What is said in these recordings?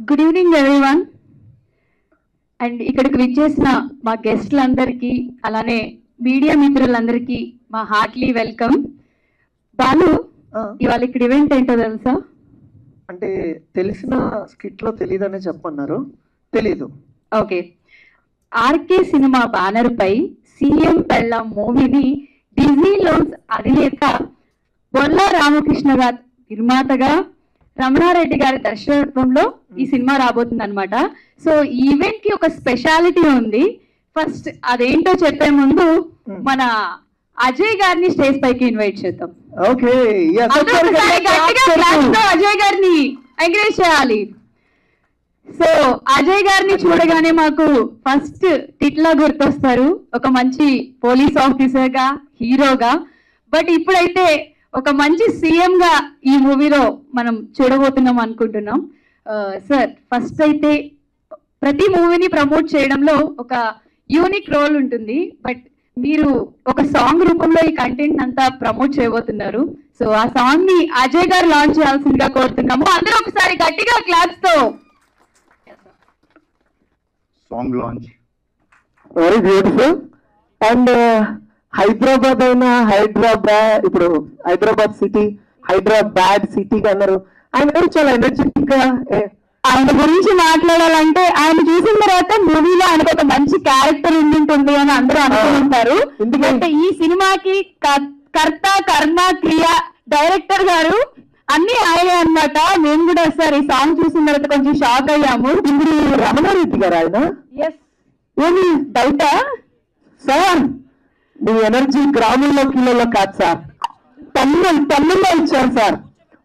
Good evening everyone. And ఇక్కడికి విచ్చేసిన మా గెస్ట్లందరికీ అలానే మీడియా మిత్రులందరికీ మా హార్ట్లీ వెల్కమ్. బాలు, ఇవాళ ఇక్కడ ఈవెంట్ ఏంటో తెలుసా? అంటే తెలిసిన స్కిట్ లో తెలియదనే చెప్పన్నారు. తెలీదు. ఓకే, ఆర్కే సినిమా బ్యానర్ పై సీఎం పెళ్ళాం మూవీని డిజ్నీ లోన్స్ అధినేత బొల్లా రామకృష్ణ గారు నిర్మాతగా, రమణారెడ్డి గారి దర్శకత్వంలో ఈ సినిమా రాబోతుంది అనమాట. సో ఈ ఈవెంట్ కి ఒక స్పెషాలిటీ ఉంది. ఫస్ట్ అదేంటో చెప్పే ముందు మన అజయ్ గారిని స్టేజ్ పైకి ఇన్వైట్ చేద్దాం. ఓకే, అజయ్ గారిని ఎంకరేజ్ చేయాలి. సో అజయ్ గారిని చూడగానే మాకు ఫస్ట్ టిట్లా గుర్తొస్తారు, ఒక మంచి పోలీస్ ఆఫీసర్ గా, హీరోగా. బట్ ఇప్పుడైతే ఒక మంచి సీఎం గా ఈ మూవీలో మనం చూడబోతున్నాం అనుకుంటున్నాం. సార్, ఫస్ట్ అయితే ప్రతి మూవీని ప్రమోట్ చేయడంలో ఒక యూనిక్ రోల్ ఉంటుంది. బట్ మీరు ఒక సాంగ్ రూపంలో ఈ కంటెంట్ అంతా ప్రమోట్ చేయబోతున్నారు. సో ఆ సాంగ్ ని అజయ్ గారు లాంచ్ చేయాల్సిందిగా కోరుతున్నాము. అందరూ ఒకసారి గట్టిగా క్లాప్స్ తో. Song launch very beautiful. And Hyderabad అయినా ఇప్పుడు హైదరాబాద్ సిటీ హైదరాబాద్ సిటీ అన్నారు. ఆయన చాలా ఎనర్జెటిక్ గా, ఆయన గురించి మాట్లాడాలంటే ఆయన చూసిన తర్వాత మూవీలో ఆయనకు ఒక మంచి క్యారెక్టర్ ఉండింటుంది అని అందరూ అనుకుంటారు. ఎందుకంటే ఈ సినిమాకి కర్త, కర్మ, క్రియ, డైరెక్టర్ గారు అన్ని ఆయనే అన్నమాట. మేము కూడా సార్ ఈ సాంగ్ చూసిన తర్వాత కొంచెం షాక్ అయ్యాము. ఇప్పుడు రమణారెడ్డి గారు ఆయన ఏమి బయట సార్ మీ ఎనర్జీ గ్రామంలో కిలోలో కాదు సార్, తమ్ముల్లో ఇచ్చారు sir.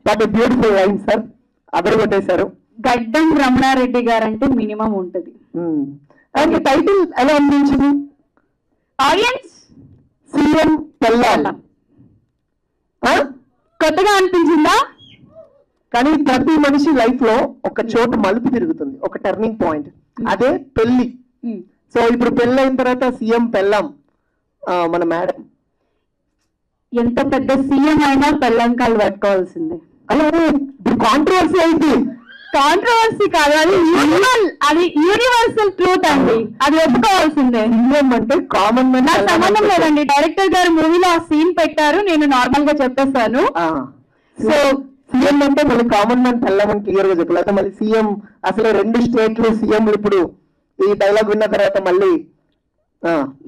What a beautiful line sir, అదరగొట్టేశారు. గడ్డం రమణారెడ్డి గారు అంటే మినిమం ఉంటది. అండ్ టైటిల్ ఎలా అనిపించింది? ఆడియన్స్ సీఎం పెళ్ళాం కొత్తగా అనిపించిందా? కానీ ప్రతి మనిషి లైఫ్ లో ఒక చోటు మలుపు తిరుగుతుంది, ఒక టర్నింగ్ పాయింట్, అదే పెళ్లి. సో ఇప్పుడు పెళ్ళి అయిన తర్వాత సీఎం పెళ్ళాం మన మేడం. ఎంత పెద్ద సీఎం అయినా పెళ్ళంకాలు పట్టుకోవాల్సిందే. అలానే ఇప్పుడు కాంట్రవర్సీ అయితే కాంట్రవర్సీ కాదు, అది యూనివర్సల్ ట్రూత్ అండి, అది ఒప్పుకోవాల్సిందే. సీఎం అంటే కామన్ మ్యాన్. నాకు సంబంధం లేదండి, డైరెక్టర్ గారు మూవీలో ఆ సీన్ పెట్టారు, నేను నార్మల్ గా చెప్పేస్తాను. సో సీఎం అంటే మళ్ళీ కామన్ మ్యాన్ పెళ్ళామని క్లియర్ గా చెప్పలేదు. మళ్ళీ సీఎం అసలు 2 స్టేట్లు సీఎంలు ఇప్పుడు ఈ డైలాగ్ విన్న తర్వాత మళ్ళీ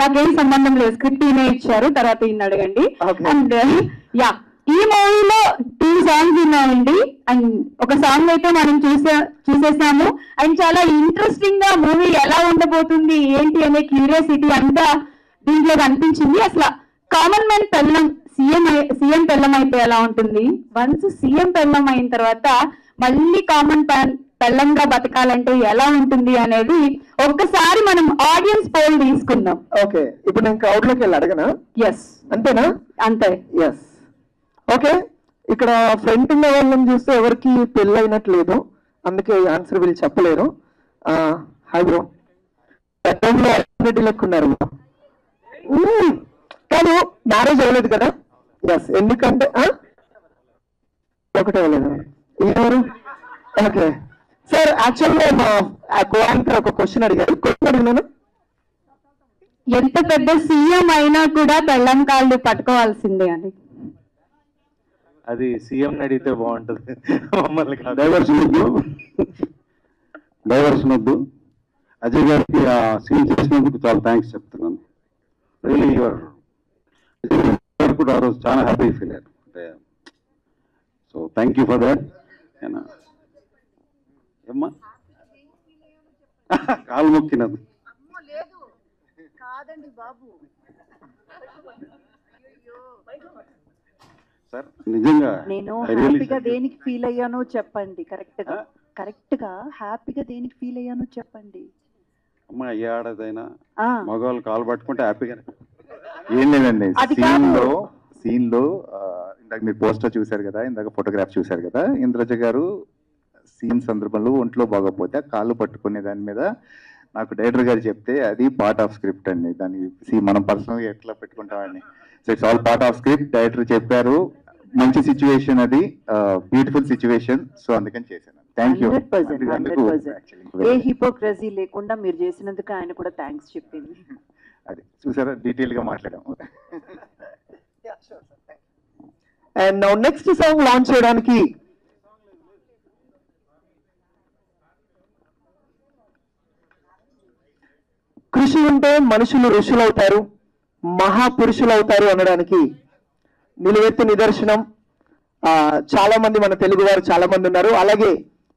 నాకేం సంబంధం లేదు, స్క్రిప్ట్ ఈయనే ఇచ్చారు, తర్వాత ఈయన అడగండి. Okay. అండ్ యా, ఈ మూవీలో 2 సాంగ్స్ ఉన్నాయండి. అండ్ ఒక సాంగ్ అయితే మనం చూసేసాము. అండ్ చాలా ఇంట్రెస్టింగ్ గా మూవీ ఎలా ఉండబోతుంది ఏంటి అనే క్యూరియాసిటీ అంతా దీంట్లో కనిపించింది. అసలు కామన్ మ్యాన్ పెళ్ళం సీఎం పెళ్ళం అయితే ఎలా ఉంటుంది, వన్స్ సీఎం పెళ్ళం అయిన తర్వాత మళ్ళీ కామన్ పెళ్ళంగా బతకాలంటే ఎలా ఉంటుంది అనేది ఒక్కసారి మనం ఆడియన్స్ పోల్ తీసుకుందాం. ఓకే, ఇప్పుడు నేను క్రౌడ్ లోకి వెళ్ళి అడగనా? ఎస్, అంతేనా? అంతే. Yes, okay. ఇక్కడ ఫ్రంట్ ఉన్న వాళ్ళని చూస్తే ఎవరికి పెళ్ళి అయినట్లేదు, అందుకే ఆన్సర్ వీళ్ళు చెప్పలేరు. హాయ్ బ్రో, పెద్దంలో రెడ్డి లెక్కున్నారు కానీ మ్యారేజ్ అవ్వలేదు కదా? ఎస్, ఎందుకంటే ఒకటే అవ్వలేదు. ఎవరు? ఓకే సార్, యాక్చువల్గా మా కో యాంకర్ ఒక క్వశ్చన్ అడిగారు. క్వశ్చన్ అడిగినాను, ఎంత పెద్ద సీఎం అయినా కూడా పెళ్ళం కాళ్ళు పట్టుకోవాల్సిందే అని. అది సీఎం అడిగితే బాగుంటుంది, మమ్మల్ని కాదు. డైవర్షన్ వద్దు. అజయ్ గారికి ఆ సీన్ చేసినందుకు చాలా థ్యాంక్స్ చెప్తున్నాను. రియలీ యువర్ కూడా ఆ రోజు చాలా హ్యాపీ ఫీల్ అయ్యారు. So thank you for that. ఏమ్మా కాలు మొక్కినది సార్, నిజంగా నేను హ్యాపీగా దేనికి ఫీల్ అయ్యానో చెప్పండి. కరెక్ట్ గా హ్యాపీగా దేనికి ఫీల్ అయ్యానో చెప్పండి. అమ్మ ఏ ఆడదైనా మగవాళ్ళు కాలు పట్టుకుంటే హ్యాపీగానే. ఏం లేదండి, సీన్ లో ఇందాక మీరు పోస్టర్ చూశారు కదా, ఇందాక ఫోటోగ్రాఫ్ చూశారు కదా, ఇంద్రజ గారు సీన్ సందర్భంలో ఒంట్లో బాగోపోతే కాళ్ళు పట్టుకునే దాని మీద నాకు డైరెక్టర్ గారు చెప్తే అది పార్ట్ ఆఫ్ స్క్రిప్ట్ అండి. దాన్ని మనం పర్సనల్గా ఎట్లా పెట్టుకుంటామని, so it's all part of script. Director చెప్పారు, మంచి సిచ్యువేషన్, అది బ్యూటిఫుల్ సిచ్యువేషన్, సో అందుకని చేశాను. Thank you 100%, 100%. ఏ హిపోక్రసీ లేకుండా మీరు చేసినందుకు ఆయన కూడా థ్యాంక్స్ చెప్పింది. అది చూసారా, డీటెయిల్ గా మాట్లాడాం. And now next song launch చేయడానికి కృషి ఉంటే మనుషులు ఋషులవుతారు, మహాపురుషులు అవుతారు అనడానికి నిలువెత్తు నిదర్శనం. చాలా మంది మన తెలుగు వారు చాలా మంది ఉన్నారు. అలాగే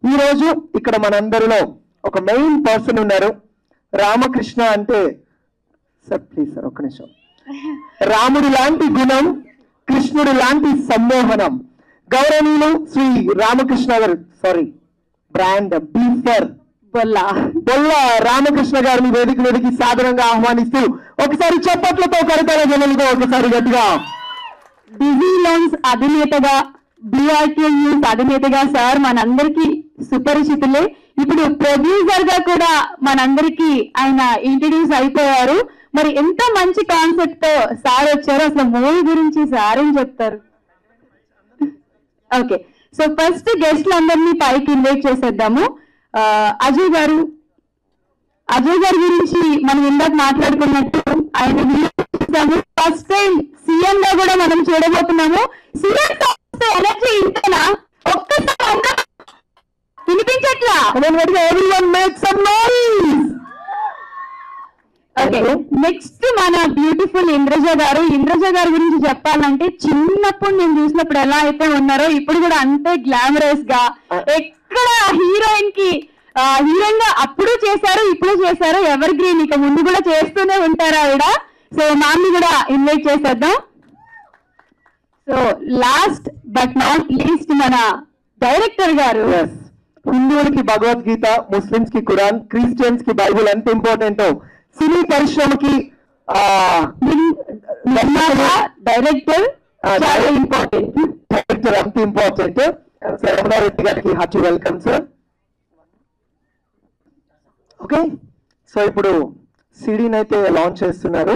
ఈ రోజు ఇక్కడ మనందరిలో ఒక మెయిన్ పర్సన్ ఉన్నారు. రామకృష్ణ అంటే సార్ ప్లీజ్ సార్ ఒక్క నిమిషం. రాముడి లాంటి గుణం, కృష్ణుడి లాంటి సమ్మోహనం, గౌరవనీయులు శ్రీ రామకృష్ణ గారు, సారీ బ్రాండ్ బీఫర్ బొల్ల రామకృష్ణ గారిని వేదిక మీదకి సాదరంగా ఆహ్వానిస్తూ ఒకసారి చప్పట్లతో కరతాళ జనులతో ఒకసారి గట్టిగా. బిజీ లోన్స్ అధినేతగా, BRT న్యూస్ అధినేతగా సార్ మనందరికీ సుపరిచితులే. ఇప్పుడు ప్రొడ్యూసర్ గా కూడా మనందరికీ ఆయన ఇంట్రడ్యూస్ అయిపోయారు. మరి ఎంత మంచి కాన్సెప్ట్ తో సార్ వచ్చారు. అసలు మూవీ గురించి సార్ ఏం చెప్తారు? ఓకే, సో ఫస్ట్ గెస్ట్లు అందరినీ పైకి ఇన్వైట్ చేసేద్దాము. అజయ్ గారు గురించి మనం ఇందాక మాట్లాడుకున్నట్టు ఆయన ఫస్ట్ టైం సీఎం గా కూడా మనం చూడబోతున్నాము. సీఎం ఎనర్జీ ఇంతేనా? ఒక్కసారి వినిపించట్లా? ఓకే, నెక్స్ట్ మన బ్యూటిఫుల్ ఇంద్రజ గారు. ఇంద్రజ గారి గురించి చెప్పాలంటే చిన్నప్పుడు నేను చూసినప్పుడు ఎలా అయితే ఉన్నారో ఇప్పుడు కూడా అంతే గ్లామరస్ గా, ఎక్కడ హీరోయిన్ గా అప్పుడు చేశారు, ఇప్పుడు చేశారు, ఎవర్ గ్రీన్, ఇక ముందు కూడా చేస్తూనే ఉంటారు ఆవిడ. సో మ్యామ్ ని కూడా ఇన్వైట్ చేసేద్దాం. So last but not least మన డైరెక్టర్ గారు. హిందువులకి భగవద్గీత, ముస్లిమ్స్ కి ఖురాన్, క్రిస్టియన్స్ కి బైబుల్ ఎంత ఇంపార్టెంట్, సినీ పరిశ్రమకి డైరెక్టర్ చాలా ఇంపార్టెంట్. డైరెక్టర్ అంత ఇంపార్టెంట్. రమణారెడ్డి గారికి hearty welcome sir. Okay, so ఇప్పుడు సిడీని అయితే లాంచ్ చేస్తున్నారు.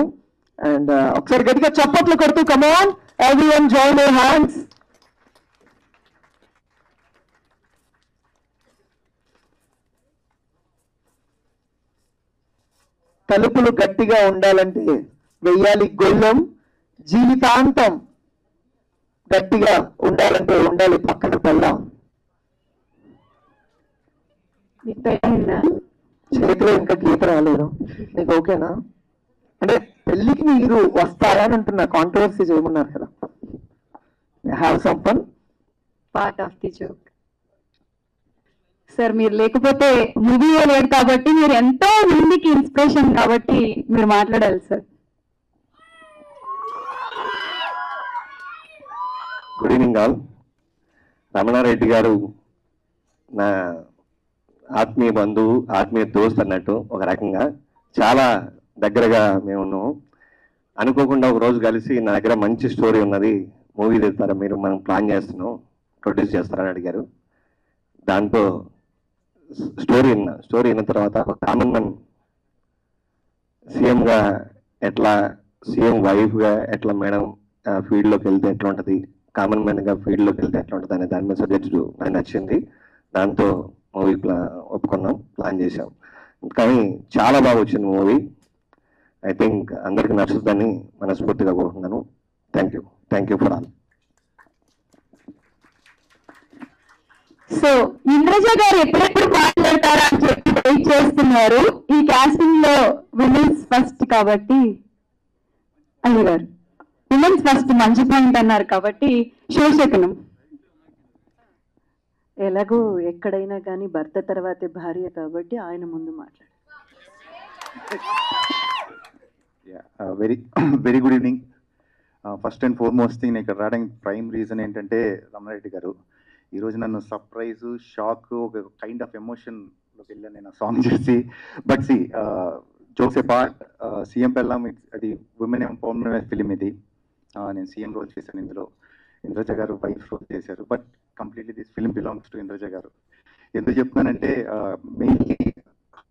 అండ్ ఒకసారి గట్టిగా చప్పట్లు కొడుతూ come on everyone join your hands. తలుపులు గట్టిగా ఉండాలంటే వెయ్యాలి గొల్లం, జీవితాంతం గట్టిగా ఉండాలంటే ఉండాలి పక్కన పెళ్ళాం. చేతిలో ఇంకా గీత రాలేదు, నీకు ఓకేనా? అంటే పెళ్లికి మీరు వస్తారా అని అంటున్నా, కాంట్రవర్సీ చేయమన్నారు కదా. Have some fun, part of the joke. Sir మీరు లేకపోతే మూవీ లేదు కాబట్టి, మీరు ఎంతో మందికి ఇన్స్పిరేషన్ కాబట్టి మీరు మాట్లాడాలి sir. Good evening all. Ramanareddy garu నా ఆత్మీయ బంధువు, ఆత్మీయ దోస్త్ అన్నట్టు. ఒక రకంగా చాలా దగ్గరగా మేము ఉన్నాము. అనుకోకుండా ఒక రోజు కలిసి నా దగ్గర మంచి స్టోరీ ఉన్నది, మూవీ తీస్తారా మీరు, మనం ప్లాన్ చేస్తున్నాం, ప్రొడ్యూస్ చేస్తారని అడిగారు. దాంతో స్టోరీ విన్న తర్వాత ఒక కామన్ మ్యాన్ సీఎంగా ఎట్లా, సీఎం వైఫ్గా ఎట్లా మేడం ఫీల్డ్లోకి వెళ్తే ఎట్లా ఉంటుంది, కామన్ మ్యాన్గా ఫీల్డ్లోకి వెళ్తే ఎట్లా ఉంటుంది అనే దాని మీద సబ్జెక్ట్ నాకు నచ్చింది. దాంతో మూవీ ఒప్పుకున్నాం, ప్లాన్ చేసాం. కానీ చాలా బాగా వచ్చింది మూవీ. ఐ థింక్ అందరికి నచ్చుతుందని మనస్ఫూర్తిగా కోరుకుంటున్నాను. Thank you for all. So Indraja గారు ఎప్పుడెప్పుడు మాట్లాడతారా అని చెప్పి వెయిట్ చేస్తున్నారు. ఈ కాస్టింగ్ లో విమెన్స్ ఫస్ట్ కాబట్టి, అయ్య గారు విమెన్స్ ఫస్ట్ మంచి పాయింట్ అన్నారు కాబట్టి శోషకనం. ఎలాగో ఎక్కడైనా కానీ భర్త తర్వాతే భార్య కాబట్టి ఆయన ముందు మాట్లాడు. Very very good evening. First and foremost thing, ఇక్కడ రావడానికి ప్రైమ్ రీజన్ ఏంటంటే రమణారెడ్డి గారు ఈరోజు నన్ను సర్ప్రైజ్, షాక్, ఒక కైండ్ ఆఫ్ ఎమోషన్లోకి వెళ్ళాను నేను సాంగ్ చేసి. బట్ సి జోక్స్ ఏ పార్ట్, సీఎం పెళ్ళాం అది ఉమెన్ ఎంపవర్మెంట్ ఫిలిం. ఇది నేను సీఎం రోల్ చేశాను, ఇందులో ఇంద్రజ గారు వైఫ్ రోల్ చేశారు. But completely this film belongs to Indraja గారు. ఎందుకు చెప్తున్నానంటే మెయిన్లీ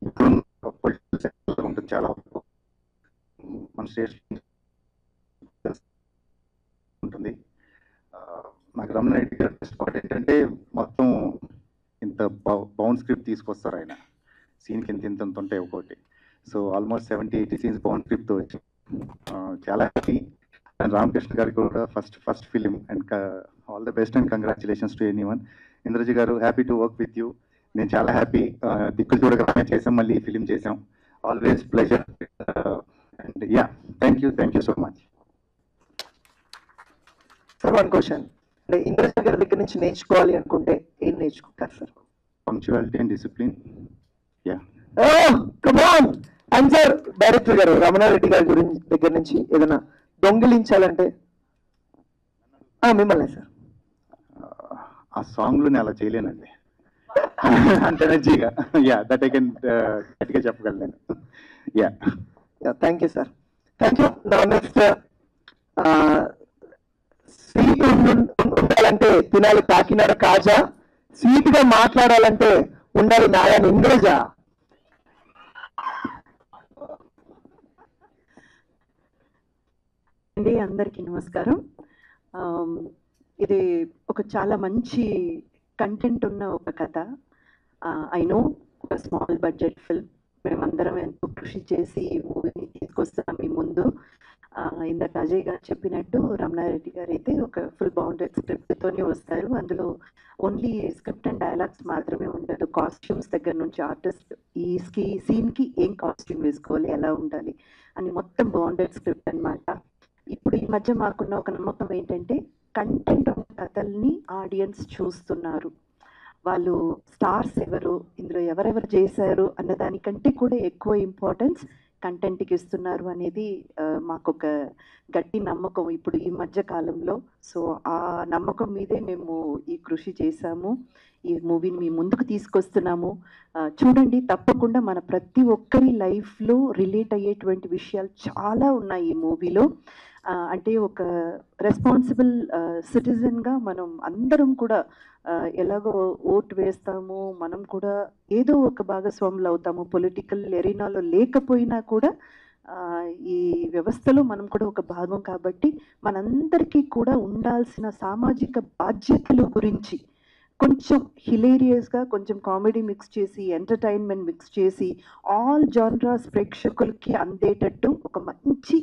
ఇప్పుడు ఉంటుంది చాలా మన స్టేషన్ ఉంటుంది. నాకు రమణారెడ్డి గారు బెస్ట్ పార్ట్ ఏంటంటే మొత్తం ఇంత ఎంత బౌండ్ స్క్రిప్ట్ తీసుకొస్తారు ఆయన. సీన్కి ఎంత ఉంటాయి ఒక్కొక్కటి. సో ఆల్మోస్ట్ 70-80 సీన్స్ బౌండ్ స్క్రిప్ట్తో వచ్చి చాలా హ్యాపీ. అండ్ రామకృష్ణ గారికి కూడా first film. And all the best and congratulations to anyone. Indraja గారు, happy to work with you. నేను చాలా హ్యాపీ. దిక్కులు చూడగానే చేసాం, మళ్ళీ ఈ ఫిలిం చేసాం. Always pleasure. And yeah, thank you so much. Sir, one question. అంటే ఇంద్రజ గారి దగ్గర నుంచి నేర్చుకోవాలి అనుకుంటే ఏం నేర్చుకుంటారు sir? Punctuality and discipline. Yeah. Come on. And sir, director గారు రమణారెడ్డి గారి గురించి దగ్గర నుంచి ఏదైనా దొంగిలించాలంటే మిమ్మల్ని సార్. ఆ సాంగ్లో నేను అలా చేయలేనండి, అంత ఎనర్జీగా. యా, దట్ ఐ కెన్ గట్టిగా చెప్పగలను నేను. Yeah, thank you sir. Thank you. Next, sweet ఉండాలంటే తినాలి కాకినాడ కాజా, స్వీట్ గా మాట్లాడాలంటే ఉండాలి నారాయణ ఇంద్రజ. అండి, అందరికీ నమస్కారం. ఇది ఒక చాలా మంచి కంటెంట్ ఉన్న ఒక కథ. ఐ నో ఒక స్మాల్ బడ్జెట్ ఫిల్మ్. మేమందరం ఎంతో కృషి చేసి ఈ మూవీని తీసుకొస్తున్నాం మీ ముందు. ఇందాక అజయ్ గారు చెప్పినట్టు రమణారెడ్డి గారు అయితే ఒక ఫుల్ బౌండెడ్ స్క్రిప్ట్తోనే వస్తారు. అందులో ఓన్లీ స్క్రిప్ట్ అండ్ డైలాగ్స్ మాత్రమే ఉండదు. కాస్ట్యూమ్స్ దగ్గర నుంచి ఆర్టిస్ట్ ఈ సీన్కి ఏం కాస్ట్యూమ్ వేసుకోవాలి, ఎలా ఉండాలి అని మొత్తం బౌండెడ్ స్క్రిప్ట్ అన్నమాట. ఇప్పుడు ఈ మధ్య మాకున్న ఒక నమ్మకం ఏంటంటే కంటెంట్ ఉన్న కథల్ని ఆడియన్స్ చూస్తున్నారు. వాళ్ళు స్టార్స్ ఎవరు, ఇందులో ఎవరెవరు చేశారు అన్న దానికంటే కూడా ఎక్కువ ఇంపార్టెన్స్ కంటెంట్కి ఇస్తున్నారు అనేది మాకు ఒక గట్టి నమ్మకం ఇప్పుడు ఈ మధ్య కాలంలో. సో ఆ నమ్మకం మీదే మేము ఈ కృషి చేశాము, ఈ మూవీని మీ ముందుకు తీసుకొస్తున్నాము. చూడండి, తప్పకుండా మన ప్రతి ఒక్కరి లైఫ్లో రిలేట్ అయ్యేటువంటి విషయాలు చాలా ఉన్నాయి ఈ మూవీలో. అంటే ఒక రెస్పాన్సిబుల్ సిటిజన్గా మనం అందరం కూడా ఎలాగో ఓటు వేస్తాము, మనం కూడా ఏదో ఒక భాగస్వాములు అవుతాము. పొలిటికల్ ఎరీనాలో లేకపోయినా కూడా ఈ వ్యవస్థలో మనం కూడా ఒక భాగం. కాబట్టి మనందరికీ కూడా ఉండాల్సిన సామాజిక బాధ్యతల గురించి కొంచెం హిలేరియస్గా, కొంచెం కామెడీ మిక్స్ చేసి, ఎంటర్టైన్మెంట్ మిక్స్ చేసి, ఆల్ జానరాస్ ప్రేక్షకులకి అందేటట్టు ఒక మంచి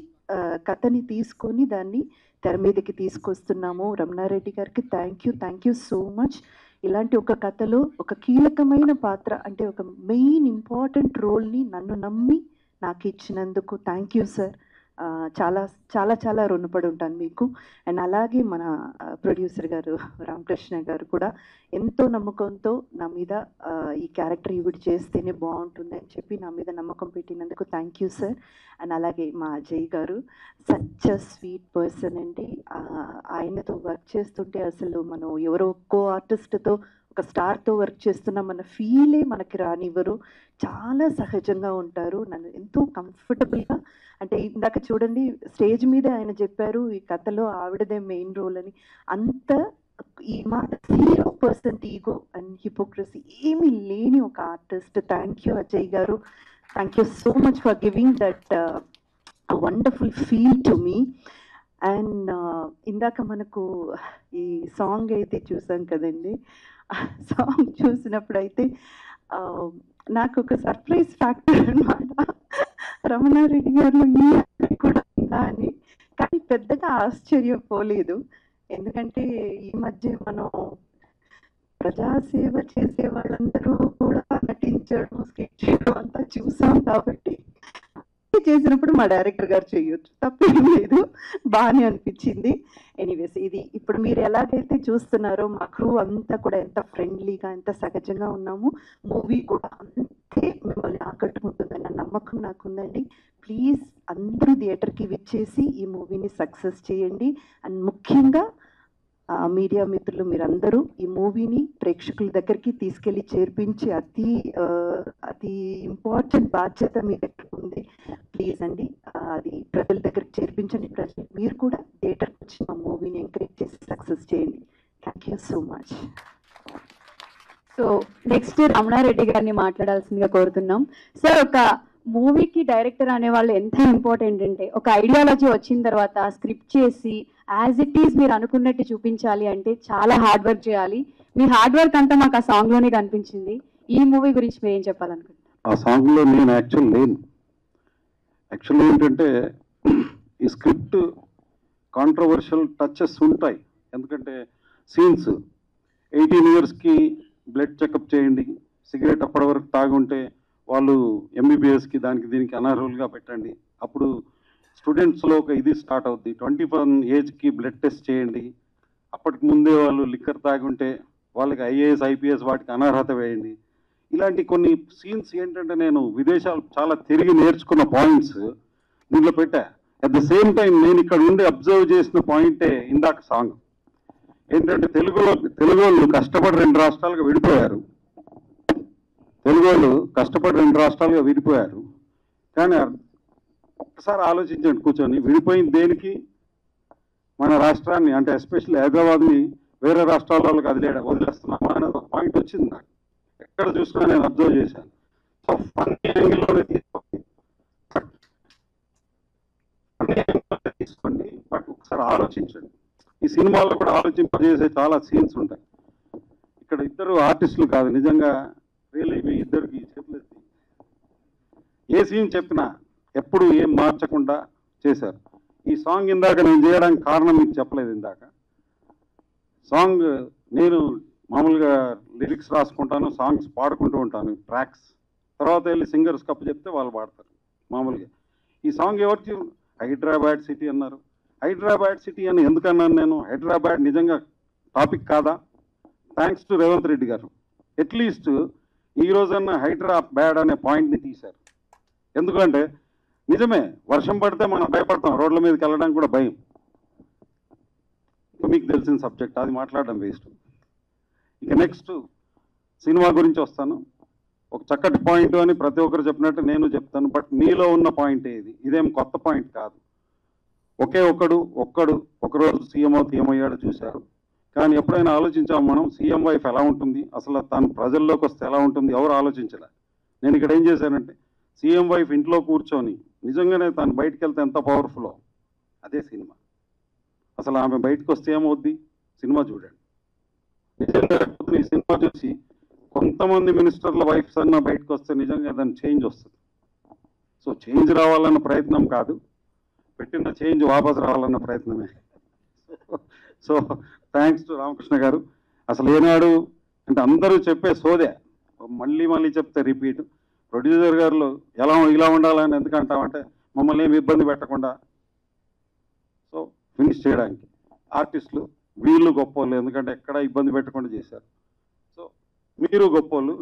కథని తీసుకొని దాన్ని తెర మీదకి తీసుకొస్తున్నాము. రమణారెడ్డి గారికి థ్యాంక్ యూ సో మచ్. ఇలాంటి ఒక కథలో ఒక కీలకమైన పాత్ర, అంటే ఒక మెయిన్ ఇంపార్టెంట్ రోల్ని నన్ను నమ్మి నాకు ఇచ్చినందుకు థ్యాంక్ యూ సార్. చాలా చాలా చాలా రుణపడి ఉంటాను మీకు. అండ్ అలాగే మన ప్రొడ్యూసర్ గారు రామకృష్ణ గారు కూడా ఎంతో నమ్మకంతో నా మీద ఈ క్యారెక్టర్ ఈవిడ చేస్తేనే బాగుంటుంది అని చెప్పి నా మీద నమ్మకం పెట్టినందుకు థ్యాంక్ యూ సార్. అండ్ అలాగే మా అజయ్ గారు, సచ్ అ స్వీట్ పర్సన్ అండి. ఆయనతో వర్క్ చేస్తుంటే అసలు మనం ఎవరో ఒక్కో ఆర్టిస్ట్తో, ఒక స్టార్తో వర్క్ చేస్తున్నామన్న ఫీలే మనకి రానివ్వరు. చాలా సహజంగా ఉంటారు. నన్ను ఎంతో కంఫర్టబుల్గా, అంటే ఇందాక చూడండి స్టేజ్ మీద ఆయన చెప్పారు ఈ కథలో ఆవిడదే మెయిన్ రోల్ అని. అంత ఈ మాట 0% ఈగో అండ్ హిపోక్రసీ ఏమీ లేని ఒక ఆర్టిస్ట్. థ్యాంక్ యూ అజయ్ గారు. Thank you so much for giving that wonderful feel to me. And ఇందాక మనకు ఈ సాంగ్ అయితే చూసాం కదండి. సాంగ్ చూసినప్పుడు అయితే నాకు ఒక సర్ప్రైజ్ ఫ్యాక్టర్ అన్నమాట. రమణారెడ్డి గారు ఈ కూడా ఉందా అని. కానీ పెద్దగా ఆశ్చర్యపోలేదు, ఎందుకంటే ఈ మధ్య మనం ప్రజాసేవ చేసే వాళ్ళందరూ కూడా నటించడం, స్కెచ్ చేయడం అంతా చూసాం. కాబట్టి చేసినప్పుడు మా డైరెక్టర్ గారు చేయొచ్చు, తప్పేం లేదు, బాగానే అనిపించింది. ఎనీవేస్, ఇది ఇప్పుడు మీరు ఎలాగైతే చూస్తున్నారో మా క్రూ అంతా కూడా ఎంత ఫ్రెండ్లీగా, ఎంత సహజంగా ఉన్నాము. మూవీ కూడా అంతే మిమ్మల్ని ఆకట్టుకుంటుందన్న నమ్మకం నాకుందండి. ప్లీజ్ అందరూ థియేటర్కి విచ్చేసి ఈ మూవీని సక్సెస్ చేయండి. అండ్ ముఖ్యంగా మీడియా మిత్రులు మీరందరూ ఈ మూవీని ప్రేక్షకుల దగ్గరికి తీసుకెళ్ళి చేర్పించి అతి ఇంపార్టెంట్ బాధ్యత మీ దగ్గర ఉంది. ప్లీజ్ అండి, అది ప్రజల దగ్గరికి చేర్పించండి. ప్రజలు మీరు కూడా థియేటర్కి వచ్చి మా మూవీని ఎంకరేజ్ చేసి సక్సెస్ చేయండి. Thank you so much. So next Ramanareddy గారిని మాట్లాడాల్సిందిగా కోరుతున్నాం. సార్, ఒక మూవీకి డైరెక్టర్ అనే వాళ్ళు ఎంత ఇంపార్టెంట్ అంటే, ఒక ఐడియాలజీ వచ్చిన తర్వాత స్క్రిప్ట్ చేసి యాజ్ ఇట్ ఈజ్ మీరు అనుకున్నట్టు చూపించాలి అంటే చాలా హార్డ్ వర్క్ చేయాలి. మీ హార్డ్ వర్క్ అంతా మాకు ఆ సాంగ్ లోనే కనిపించింది. ఈ మూవీ గురించి మీరు ఏం చెప్పాలనుకుంటున్నారు? ఆ సాంగ్లో నేను లేను. యాక్చువల్లీ ఏంటంటే ఈ స్క్రిప్ట్ కాంట్రవర్షియల్ టచెస్ ఉంటాయి. ఎందుకంటే సీన్స్ 18 yearsకి బ్లడ్ చెకప్ చేయండి, సిగరెట్ అప్పటి వరకు తాగుంటే వాళ్ళు ఎంబీబీఎస్కి దానికి దీనికి అనర్హులుగా పెట్టండి, అప్పుడు స్టూడెంట్స్లో ఒక ఇది స్టార్ట్ అవుద్ది. 21 ఏజ్కి బ్లడ్ టెస్ట్ చేయండి, అప్పటికి ముందే వాళ్ళు లిక్కర్ తాగుంటే వాళ్ళకి ఐఏఎస్ ఐపీఎస్ వాటికి అనర్హత వేయండి. ఇలాంటి కొన్ని సీన్స్ ఏంటంటే నేను విదేశాలు చాలా తిరిగి నేర్చుకున్న పాయింట్స్ దీంట్లో పెట్టా. అట్ ద సేమ్ టైం నేను ఇక్కడ ఉండి అబ్జర్వ్ చేసిన పాయింటే ఇందాక సాంగ్ ఏంటంటే తెలుగు వాళ్ళు కష్టపడి 2 రాష్ట్రాలుగా విడిపోయారు. కానీ ఒక్కసారి ఆలోచించండి కూర్చొని, విడిపోయింది దేనికి? మన రాష్ట్రాన్ని అంటే ఎస్పెషల్లీ హైదరాబాద్ని వేరే రాష్ట్రాల వాళ్ళకి వదిలేస్తున్నామా అనే ఒక పాయింట్ వచ్చింది నాకు. ఎక్కడ చూసినా నేను అబ్జర్వ్ చేశాను. సో ఫన్నీ యాంగిల్లోనే తీసుకోండి, బట్ ఒకసారి ఆలోచించండి. ఈ సినిమాలో కూడా ఆలోచింపజేసే చాలా సీన్స్ ఉంటాయి. ఇక్కడ ఇద్దరు ఆర్టిస్టులు కాదు, నిజంగా రియల్లీ మీ ఇద్దరికి చేతులెత్తి ఏ సీన్ చెప్పినా ఎప్పుడు ఏం మార్చకుండా చేశారు. ఈ సాంగ్ ఇందాక నేను చేయడానికి కారణం మీకు చెప్పలేదు. ఇందాక సాంగ్ నేను మామూలుగా లిరిక్స్ రాసుకుంటాను, సాంగ్స్ పాడుకుంటూ ఉంటాను, ట్రాక్స్. తర్వాత వెళ్ళి సింగర్స్ కప్పు చెప్తే వాళ్ళు పాడతారు మామూలుగా. ఈ సాంగ్ ఎవరికి? హైదరాబాద్ సిటీ అన్నారు. హైదరాబాద్ సిటీ అని ఎందుకన్నాను నేను? హైదరాబాద్ నిజంగా టాపిక్ కాదా? థ్యాంక్స్ టు రేవంత్ రెడ్డి గారు. అట్లీస్ట్ ఈ రోజన్నా హైదరాబాద్ అనే పాయింట్ని తీశారు. ఎందుకంటే నిజమే, వర్షం పడితే మనం భయపడతాం, రోడ్ల మీదకి వెళ్ళడానికి కూడా భయం. మీకు తెలిసిన సబ్జెక్ట్, అది మాట్లాడడం వేస్ట్. ఇక నెక్స్ట్ సినిమా గురించి వస్తాను. ఒక చక్కటి పాయింట్ అని ప్రతి ఒక్కరు చెప్పినట్టు నేను చెప్తాను, బట్ మీలో ఉన్న పాయింట్ ఏది? ఇదేం కొత్త పాయింట్ కాదు. ఒక్కడు ఒకరోజు సీఎం అవుతే ఏమయ్యాడో చూశారు. కానీ ఎప్పుడైనా ఆలోచించాము మనం, సీఎం వైఫ్ ఎలా ఉంటుంది, అసలు తను ప్రజల్లోకి వస్తే ఎలా ఉంటుంది? ఎవరు ఆలోచించలే. నేను ఇక్కడ ఏం చేశానంటే, సీఎం వైఫ్ ఇంట్లో కూర్చొని నిజంగానే తను బయటకు వెళ్తే ఎంత పవర్ఫుల్లో అదే సినిమా. అసలు ఆమె బయటకు వస్తే ఏమవుద్ది? సినిమా చూడండి. నిజంగా ఈ సినిమా చూసి కొంతమంది మినిస్టర్ల వైఫ్స్ అన్న బయటకు వస్తే నిజంగా దాని చేంజ్ వస్తుంది. సో చేంజ్ రావాలన్న ప్రయత్నం కాదు, పెట్టిన చేంజ్ వాపసు రావాలన్న ప్రయత్నమే. సో థ్యాంక్స్ టు రామకృష్ణ గారు. అసలు ఏనాడు అంటే అందరూ చెప్పే సోదే మళ్ళీ చెప్తే రిపీట్. ప్రొడ్యూసర్ గారు ఇలా ఉండాలని ఎందుకంటామంటే మమ్మల్ని ఏమి ఇబ్బంది పెట్టకుండా సో ఫినిష్ చేయడానికి. ఆర్టిస్టులు వీళ్ళు గొప్పోళ్ళు, ఎందుకంటే ఎక్కడ ఇబ్బంది పెట్టకుండా చేశారు. సో మీరు గొప్పోళ్ళు.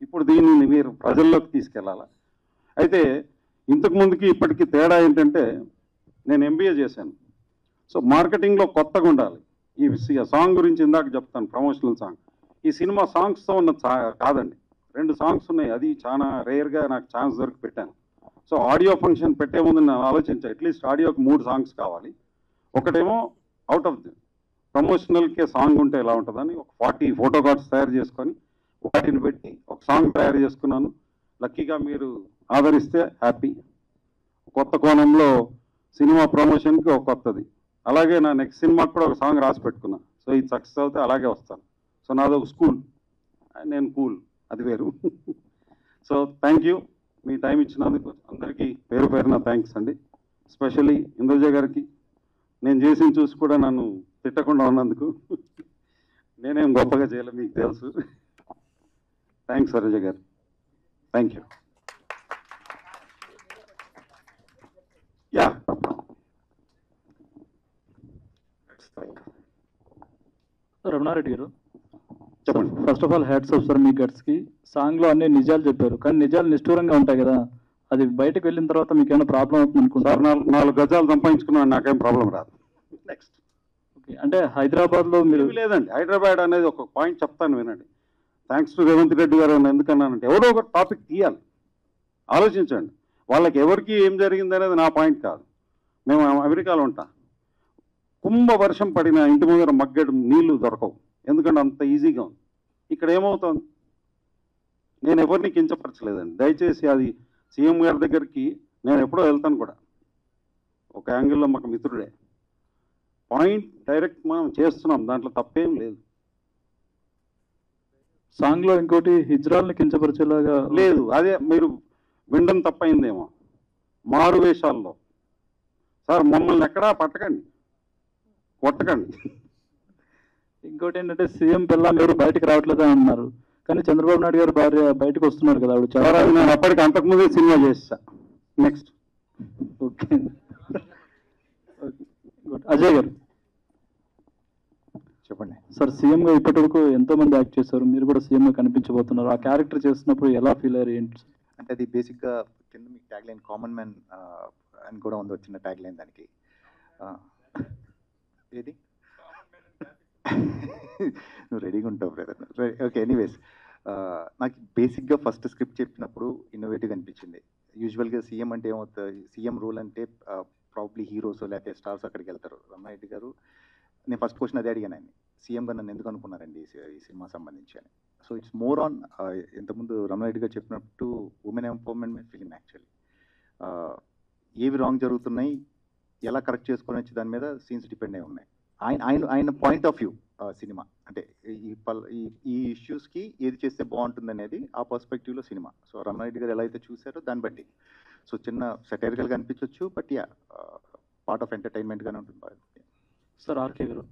ఇప్పుడు దీనిని మీరు ప్రజల్లోకి తీసుకెళ్ళాలి. అయితే ఇంతకు ముందుకి ఇప్పటికీ తేడా ఏంటంటే, నేను ఎంబీఏ చేశాను. సో మార్కెటింగ్లో కొత్తగా ఉండాలి. ఈ సాంగ్ గురించి ఇందాక చెప్తాను, ప్రమోషనల్ సాంగ్. ఈ సినిమా సాంగ్స్తో ఉన్న కాదండి, 2 సాంగ్స్ ఉన్నాయి. అది చాలా రేర్గా నాకు ఛాన్స్ దొరికి పెట్టాను. సో ఆడియో ఫంక్షన్ పెట్టే ముందు నేను ఆలోచించాను, అట్లీస్ట్ ఆడియోకి 3 సాంగ్స్ కావాలి. ఒకటేమో అవుట్ ఆఫ్ ది ప్రమోషనల్కే సాంగ్ ఉంటే ఎలా ఉంటుందని ఒక 40 ఫోటో కార్డ్స్ తయారు చేసుకొని వాటిని పెట్టి ఒక సాంగ్ తయారు చేసుకున్నాను. లక్కీగా మీరు ఆదరిస్తే హ్యాపీ. కొత్త కోణంలో సినిమా ప్రమోషన్కి ఒక కొత్తది. అలాగే నా నెక్స్ట్ సినిమాకి కూడా ఒక సాంగ్ రాసి పెట్టుకున్నా. సో ఇది సక్సెస్ అవుతే అలాగే వస్తాను. సో నాది ఒక స్కూల్, నేను కూల్, అది వేరు. So thank you, me time ఇచ్చినందుకు అందరికీ పేరు పేరున థ్యాంక్స్ అండి. ఎస్పెషల్లీ ఇంద్రజ గారికి నేను చేసింది చూసి కూడా నన్ను తిట్టకుండా ఉన్నందుకు. నేనేం గొప్పగా చేయలేదు, మీకు తెలుసు. థ్యాంక్స్ సరోజ గారు, థ్యాంక్ యూ. యా రమణారెడ్డి గారు, చెప్పండి. First of all hats off sir మీ గట్స్కి. సాంగ్లో అన్ని నిజాలు చెప్పారు, కానీ నిజాలు నిష్ఠూరంగా ఉంటాయి కదా, అది బయటకు వెళ్ళిన తర్వాత మీకు ఏమైనా ప్రాబ్లం అవుతుంది అనుకుంటారు? 4 గజాలు సంపాదించుకున్నాను, నాకేం ప్రాబ్లం రాదు. నెక్స్ట్ ఓకే, అంటే హైదరాబాద్లో మీరు లేదండి, హైదరాబాద్ అనేది ఒక పాయింట్ చెప్తాను వినండి. థ్యాంక్స్ టు రేవంత్ రెడ్డి గారు ఎందుకన్నానంటే, ఎవరో ఒక టాపిక్ తీయాలి, ఆలోచించండి. వాళ్ళకి ఎవరికి ఏం జరిగింది అనేది నా పాయింట్ కాదు. మేము అమెరికాలో ఉంటాం, కుంభ వర్షం పడిన ఇంటి ముందర మగ్గడు నీళ్లు దొరకవు, ఎందుకంటే అంత ఈజీగా ఉంది. ఇక్కడ ఏమవుతుంది? నేను ఎవరిని కించపరచలేదండి, దయచేసి అది సీఎం గారి దగ్గరికి నేను ఎప్పుడో వెళ్తాను కూడా, ఒక యాంగిల్లో మాకు మిత్రుడే. పాయింట్ డైరెక్ట్ మనం చేస్తున్నాం, దాంట్లో తప్పేం లేదు. సాంగ్ లో ఇంకోటి హిజ్రాల్ని కించపరిచేలాగా లేదు, అదే మీరు వినడం తప్పైందేమో. మారు వేషాల్లో సార్ మమ్మల్ని ఎక్కడా పట్టకండి, కొట్టకండి. ఇంకోటి ఏంటంటే సీఎం పిల్ల ఎవరు బయటకు రావట్లేదు అని అన్నారు, కానీ చంద్రబాబు నాయుడు గారు భార్య బయటకు వస్తున్నారు కదా, ఆవిడ సార్ చాలా అది నేను అప్పటికి అంతకుముందే సినిమా చేస్తా. Next okay. అజయ్ గారు చెప్పండి. సార్, సీఎం గా ఇప్పటి వరకు ఎంతో మంది యాక్ట్ చేశారు, మీరు కూడా సీఎం గా కనిపించబోతున్నారు. ఆ క్యారెక్టర్ చేస్తున్నప్పుడు ఎలా ఫీల్ అయ్యారు ఏంటి? అంటే అది బేసిక్గా కింద మీకు ట్యాగ్ లైన్ కామన్ మ్యాన్ అని కూడా ఉంది, వచ్చిన ట్యాగ్ లైన్ దానికి. ఏది నువ్వు రెడీగా ఉంటావు బ్రదర్. ఓకే, ఎనీవేస్ నాకు బేసిక్గా ఫస్ట్ స్క్రిప్ట్ చెప్పినప్పుడు ఇన్నోవేటివ్గా అనిపించింది. యూజువల్గా సీఎం అంటే ఏమవుతుంది, సీఎం రోల్ అంటే ప్రాబ్లీ హీరోస్ లేకపోతే స్టార్స్ అక్కడికి వెళ్తారు. రమణారెడ్డి గారు, నేను ఫస్ట్ క్వశ్చన్ అదే అడిగాను ఆయన, సీఎంగా నన్ను ఎందుకు అనుకున్నారండి ఈ సినిమా సంబంధించి అని. సో ఇట్స్ మోర్ ఆన్ ఇంతకుముందు రమణారెడ్డి గారు చెప్పినట్టు ఉమెన్ ఎంపవర్మెంట్ మీద ఫిలిం యాక్చువల్లీ. ఏవి రాంగ్ జరుగుతున్నాయి, ఎలా కరెక్ట్ చేసుకొని వచ్చి దాని మీద సీన్స్ డిపెండ్ అయి ఉన్నాయి. ఆయన పాయింట్ ఆఫ్ వ్యూ సినిమా అంటే ఈ ఇష్యూస్కి ఏది చేస్తే బాగుంటుంది అనేది ఆ పర్స్పెక్టివ్లో సినిమా. సో రమణారెడ్డి గారు ఎలా అయితే చూసారో దాన్ని బట్టి సో చిన్న సెటైరికల్గా అనిపించవచ్చు, బట్ యా పార్ట్ ఆఫ్ ఎంటర్టైన్మెంట్గానే ఉంటుంది. సార్, ఆర్కే గారు,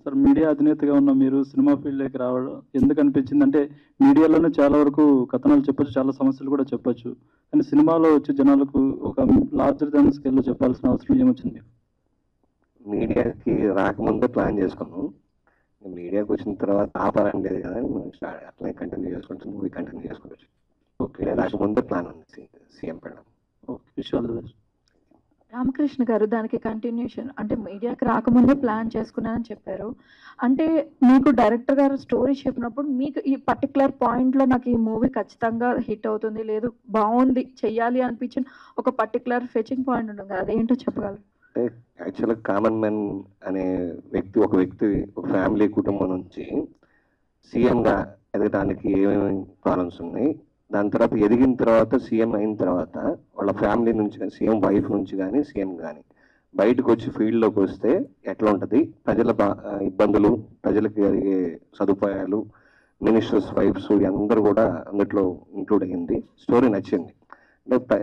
సార్ మీడియా అధినేతగా ఉన్న మీరు సినిమా ఫీల్డ్లోకి రావడం ఎందుకు అనిపించింది? అంటే మీడియాలోనే చాలా వరకు కథనాలు చెప్పొచ్చు, చాలా సమస్యలు కూడా చెప్పొచ్చు, కానీ సినిమాలో వచ్చే జనాలకు ఒక లార్జర్ దాన్ స్కేల్లో చెప్పాల్సిన అవసరం ఏమొచ్చింది? మీడియాకి రాకముందే ప్లాన్ చేసుకున్నాం. మీడియాకి వచ్చిన తర్వాత ఆపాలని లేదు కదా, అట్లా కంటిన్యూ చేసుకుంటాం, మూవీ కంటిన్యూ చేసుకోవచ్చు. ఓకే, రాకముందే ప్లాన్ ఉంది సీఎం పెట్టడం. ఓకే, విషయాలు రామకృష్ణ గారు, దానికి కంటిన్యూషన్ అంటే మీడియాకి రాకముందే ప్లాన్ చేసుకున్నానని చెప్పారు. అంటే మీకు డైరెక్టర్ గారు స్టోరీ చెప్పినప్పుడు మీకు ఈ పర్టికులర్ పాయింట్లో నాకు ఈ మూవీ ఖచ్చితంగా హిట్ అవుతుంది, లేదు బాగుంది చెయ్యాలి అనిపించిన ఒక పర్టికులర్ ఫెచింగ్ పాయింట్ ఉంటుంది కదా, అదేంటో చెప్పగలరు? అంటే యాక్చువల్గా కామన్ మ్యాన్ అనే వ్యక్తి ఒక ఫ్యామిలీ కుటుంబం నుంచి సీఎంగా ఎదగడానికి ఏమేమి ప్రాబ్లమ్స్ ఉన్నాయి, దాని తర్వాత ఎదిగిన తర్వాత సీఎం అయిన తర్వాత వాళ్ళ ఫ్యామిలీ నుంచి సీఎం వైఫ్ నుంచి కానీ సీఎం కానీ బయటకు వచ్చి ఫీల్డ్లోకి వస్తే ఎట్లా ఉంటుంది, ప్రజల ఇబ్బందులు, ప్రజలకు జరిగే సదుపాయాలు, మినిస్టర్స్ వైఫ్స్ అందరూ కూడా అందులో ఇంక్లూడ్ అయ్యింది. స్టోరీ నచ్చింది. అంటే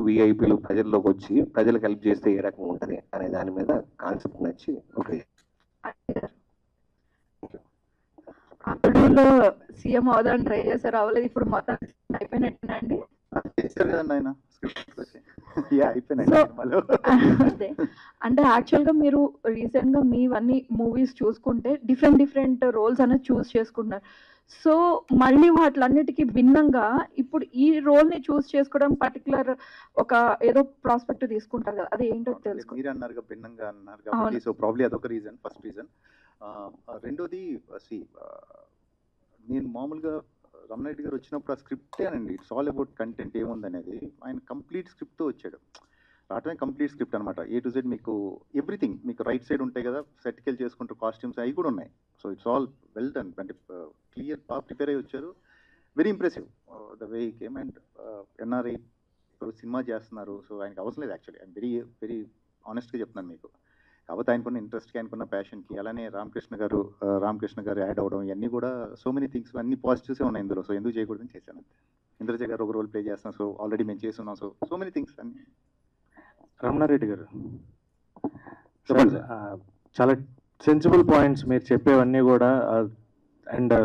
విఐపీలు ప్రజల్లోకి వచ్చి ప్రజలకు హెల్ప్ చేస్తే ఏ రకంగా ఉంటుంది అనే దాని మీద కాన్సెప్ట్ నచ్చి ఓకే. అప్పుడులో సీఎం అవుదాన్ని ట్రై చేశారు, అవ్వలేదు, ఇప్పుడు మొత్తం అయిపోయినట్టేనండి. అదే అంటే యాక్చువల్గా మీరు రీసెంట్గా మీవన్నీ మూవీస్ చూసుకుంటే డిఫరెంట్ రోల్స్ అనేది చూస్ చేసుకుంటున్నారు. సో మళ్ళీ వాటిలన్నిటికీ భిన్నంగా ఇప్పుడు ఈ రోల్ని చూస్ చేసుకోవడం పర్టికులర్ ఒక ఏదో ప్రాస్పెక్ట్ తీసుకుంటారు కదా, అది ఏంటో తెలుసుకో. మీరు అన్నారు భిన్నంగా అన్నారు కాబట్టి సో ప్రాబ్లీ అదొక రీజన్, ఫస్ట్ రీజన్. రెండోది నేను మామూలుగా రమణారెడ్డి గారు వచ్చినప్పుడు ఆ స్క్రిప్టే అనండి, ఇట్స్ ఆల్ అబౌట్ కంటెంట్ ఏముందనేది. ఆయన కంప్లీట్ స్క్రిప్ట్తో వచ్చాడు, రావటమే కంప్లీట్ స్క్రిప్ట్ అనమాట, ఏ టు జెడ్. మీకు ఎవ్రీథింగ్ మీకు రైట్ సైడ్ ఉంటాయి కదా, సెట్కెళ్ళి చేసుకుంటారు, కాస్ట్యూమ్స్ అవి కూడా ఉన్నాయి. So it's all well done, అంటే క్లియర్ బాగా ప్రిపేర్ అయ్యి వచ్చారు. వెరీ ఇంప్రెసివ్ ద వే ఈ కేమ్. అండ్ ఎన్ఆర్ఐ ఇప్పుడు సినిమా చేస్తున్నారు, సో ఆయనకు అవసరం లేదు యాక్చువల్లీ. ఐఎమ్ వెరీ ఆనెస్ట్గా చెప్తున్నాను మీకు. కాకపోతే ఆయనకున్న ఇంట్రెస్ట్కి, ఆయనకున్న ప్యాషన్కి, అలానే రామకృష్ణ గారు యాడ్ అవ్వడం, ఇవన్నీ కూడా సో మెనీ థింగ్స్, అన్ని పాజిటివ్సే ఉన్నాయి ఇందులో. సో ఎందుకు చేయకూడదని చేశాను. ఇంద్రజ గారు ఒక రోల్ ప్లే చేస్తున్నాం, సో ఆల్రెడీ మేము చేస్తున్నాం. సో మెనీ థింగ్స్ అన్ని. రమణారెడ్డి గారు చెప్పండి సార్. చాలా సెన్సిబుల్ పాయింట్స్ మీరు చెప్పేవన్నీ కూడా, అండ్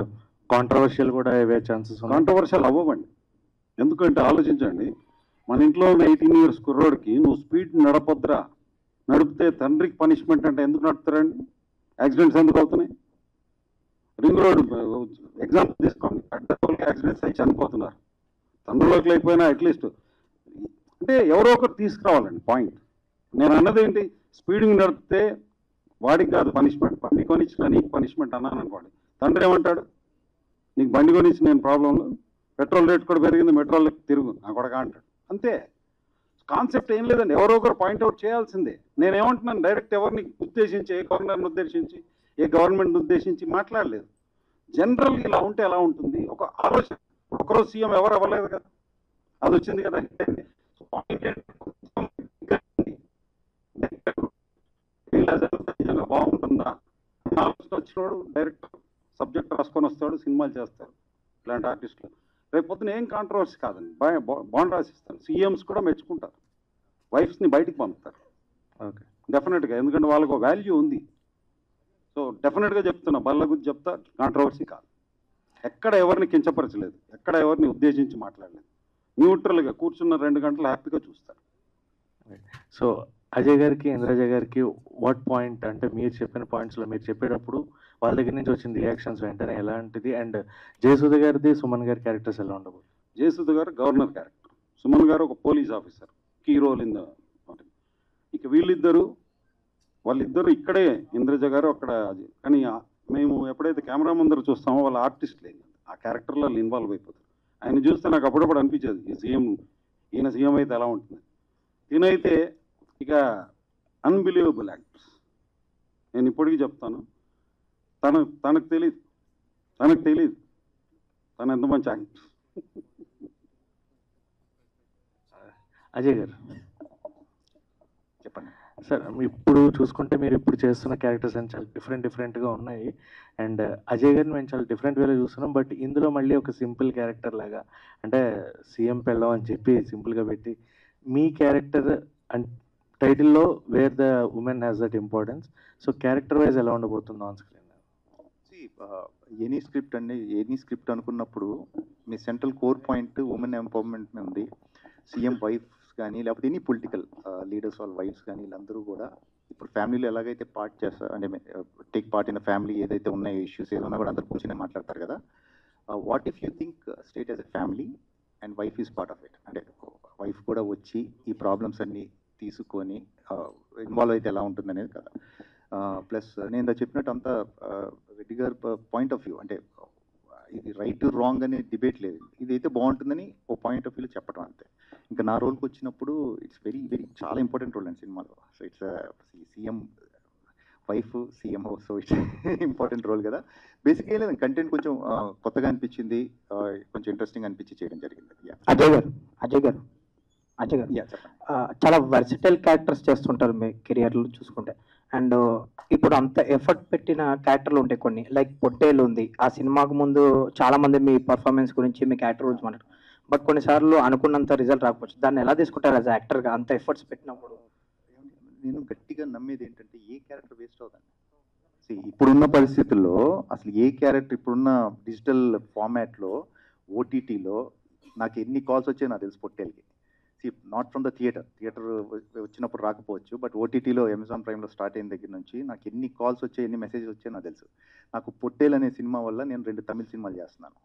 కాంట్రవర్షియల్ కూడా అయ్యే ఛాన్సెస్ ఉన్నాయి. కాంట్రవర్షియల్ అవ్వమండి, ఎందుకంటే ఆలోచించండి, మన ఇంట్లో ఉన్న 18 years కుర్రోడికి నువ్వు స్పీడ్ నడపొద్దురా, నడిపితే తండ్రికి పనిష్మెంట్ అంటే ఎందుకు నడుపుతారండి? యాక్సిడెంట్స్ ఎందుకు అవుతున్నాయి? రింగ్ రోడ్ ఎగ్జాంపుల్ తీసుకోండి, అడ్డగోలుగా యాక్సిడెంట్స్ అయి చనిపోతున్నారు. తండ్రిలోకి లేకపోయినా అట్లీస్ట్ అంటే ఎవరో ఒకరు తీసుకురావాలండి పాయింట్. నేను అన్నది ఏంటి, స్పీడింగ్ నడిపితే వాడికి కాదు పనిష్మెంట్, బండి కొనిచ్చిన నీకు పనిష్మెంట్ అన్నాను అనుకోండి. తండ్రి ఏమంటాడు, నీకు బండి కొనిచ్చి నేను ప్రాబ్లంలో, పెట్రోల్ రేట్ కూడా పెరిగింది, మెట్రోల్కి తిరుగు నా కొడక అంటాడు. అంతే, కాన్సెప్ట్ ఏం లేదండి, ఎవరో ఒకరు పాయింట్అవుట్ చేయాల్సిందే. నేనేమంటున్నాను, డైరెక్ట్ ఎవరిని ఉద్దేశించి, ఏ గవర్నర్ని ఉద్దేశించి, ఏ గవర్నమెంట్ని ఉద్దేశించి మాట్లాడలేదు. జనరల్ ఇలా ఉంటే ఎలా ఉంటుంది ఒక ఆలోచన. ఒకరోజు సీఎం ఎవరు అవ్వలేదు కదా, అది వచ్చింది కదా. బాగుంటుందా ఆలోచన వచ్చినోడు డైరెక్టర్, సబ్ స్క్రిప్ట్ రాసుకొని వస్తాడు, సినిమాలు చేస్తాడు. ఇలాంటి ఆర్టిస్టులు రేపు పొద్దున ఏం కాంట్రవర్సీ కాదండి, బాండ్ రాసిస్తాను. సీఎంస్ కూడా మెచ్చుకుంటారు, వైఫ్స్ని బయటికి పంపుతారు. ఓకే, డెఫినెట్గా, ఎందుకంటే వాళ్ళకు వాల్యూ ఉంది. సో డెఫినెట్గా చెప్తున్నా, బల్ల గురించి చెప్తా, కాంట్రవర్సీ కాదు. ఎక్కడ ఎవరిని కించపరచలేదు, ఎక్కడ ఎవరిని ఉద్దేశించి మాట్లాడలేదు. న్యూట్రల్గా కూర్చున్న 2 గంటలు హ్యాపీగా చూస్తారు. సో అజయ్ గారికి, ఇంద్రజ గారికి వాట్ పాయింట్ అంటే మీరు చెప్పిన పాయింట్స్లో మీరు చెప్పేటప్పుడు వాళ్ళ దగ్గర నుంచి వచ్చిన రియాక్షన్స్ వెంటనే ఎలాంటిది? అండ్ జయసుధ గారిది, సుమన్ గారి క్యారెక్టర్స్ ఎలా ఉండబోతుంది? జయసుధ గారు గవర్నర్ క్యారెక్టర్, సుమన్ గారు ఒక police officer, key role in the. ఇక వాళ్ళిద్దరు ఇక్కడే, ఇంద్రజ గారు అక్కడ. కానీ మేము ఎప్పుడైతే కెమెరా ముందర చూస్తామో వాళ్ళ ఆర్టిస్ట్ లేదు, ఆ క్యారెక్టర్లో వాళ్ళు ఇన్వాల్వ్ అయిపోతారు. ఆయన చూస్తే నాకు అప్పుడప్పుడు అనిపించేది, ఈయన సీఎం అయితే ఎలా ఉంటుంది. ఈయనైతే ఇక అన్బిలీవబుల్ యాక్టర్స్. నేను ఇప్పటికీ చెప్తాను, తనకు తెలియదు తను ఎంత మంచి యాక్టర్. అజయ్ గారు చెప్పండి సార్. ఇప్పుడు చూసుకుంటే మీరు ఇప్పుడు చేస్తున్న క్యారెక్టర్స్ అని చాలా డిఫరెంట్గా ఉన్నాయి. అండ్ అజయ్ గారిని మేము చాలా డిఫరెంట్ వేలో చూస్తున్నాం. బట్ ఇందులో మళ్ళీ ఒక సింపుల్ క్యారెక్టర్ లాగా, అంటే సీఎం పెళ్ళం అని చెప్పి సింపుల్గా పెట్టి మీ క్యారెక్టర్ అండ్ టైటిల్లో where the women has that importance. So character wise ఎలా ఉండబోతుంది ఆన్ స్క్రీన్? ఎనీ స్క్రిప్ట్ అండి, ఎనీ స్క్రిప్ట్ అనుకున్నప్పుడు మీ central core point women empowerment ఉంది. సీఎం వైఫ్స్ కానీ లేకపోతే ఎనీ పొలిటికల్ లీడర్స్ వాళ్ళ వైఫ్స్ కానీ వీళ్ళందరూ కూడా ఇప్పుడు ఫ్యామిలీలో ఎలాగైతే పార్ట్ చేస్తారు, అంటే take part in the family, ఏదైతే ఉన్నాయో ఇష్యూస్ ఏదైనా కూడా అందరు కూర్చొని మాట్లాడతారు కదా. What if you think state as a family and wife is part of it, అంటే వైఫ్ కూడా వచ్చి ఈ ప్రాబ్లమ్స్ అన్ని తీసుకొని ఇన్వాల్వ్ అయితే ఎలా ఉంటుంది అనేది కదా. ప్లస్ నేను చెప్పినట్టు అంతా రెడ్డి గారి పాయింట్ ఆఫ్ వ్యూ, అంటే ఇది రైట్ రాంగ్ అనే డిబేట్ లేదు, ఇదైతే బాగుంటుందని ఓ పాయింట్ ఆఫ్ వ్యూలో చెప్పడం అంతే. ఇంకా నా రోల్కి వచ్చినప్పుడు ఇట్స్ వెరీ చాలా ఇంపార్టెంట్ రోల్ అండి సినిమాలో. So it's CM wife, CM, so it's important role కదా. బేసిక్గా లేదు, కంటెంట్ కొంచెం కొత్తగా అనిపించింది, కొంచెం ఇంట్రెస్టింగ్ అనిపించి చేయడం జరిగింది. అజయ్ గారు చెప్పండి. చాలా వర్సిటైల్ క్యారెక్టర్స్ చేస్తుంటారు మీ కెరియర్లో చూసుకుంటే. అండ్ ఇప్పుడు అంత ఎఫర్ట్ పెట్టిన క్యారెక్టర్లు ఉంటాయి కొన్ని, లైక్ పొట్టేలు ఉంది. ఆ సినిమాకు ముందు చాలా మంది మీ పర్ఫార్మెన్స్ గురించి, మీ క్యారెక్టర్ గురించి మాట్లాడారు. బట్ కొన్నిసార్లు అనుకున్నంత రిజల్ట్ రాకపోవచ్చు. దాన్ని ఎలా తీసుకుంటారు యాజ్ యాక్టర్గా అంత ఎఫర్ట్స్ పెట్టినప్పుడు? నేను గట్టిగా నమ్మేది ఏంటంటే ఏ క్యారెక్టర్ వేస్ట్ అవుతుంది. ఇప్పుడున్న పరిస్థితుల్లో అసలు ఏ క్యారెక్టర్, ఇప్పుడున్న డిజిటల్ ఫార్మాట్లో ఓటీటీలో నాకు ఎన్ని కాల్స్ వచ్చాయో నాకు తెలుసు పొట్టేలకి. నాట్ ఫ్రమ్ ద థియేటర్ వచ్చినప్పుడు రాకపోవచ్చు, బట్ ఓటీటీలో అమెజాన్ ప్రైమ్లో స్టార్ట్ అయిన దగ్గర నుంచి నాకు ఎన్ని కాల్స్ వచ్చాయి, ఎన్ని మెసేజెస్ వచ్చాయో నాకు తెలుసు. నాకు పొట్టేలు అనే సినిమా వల్ల నేను 2 తమిళ సినిమాలు చేస్తున్నాను.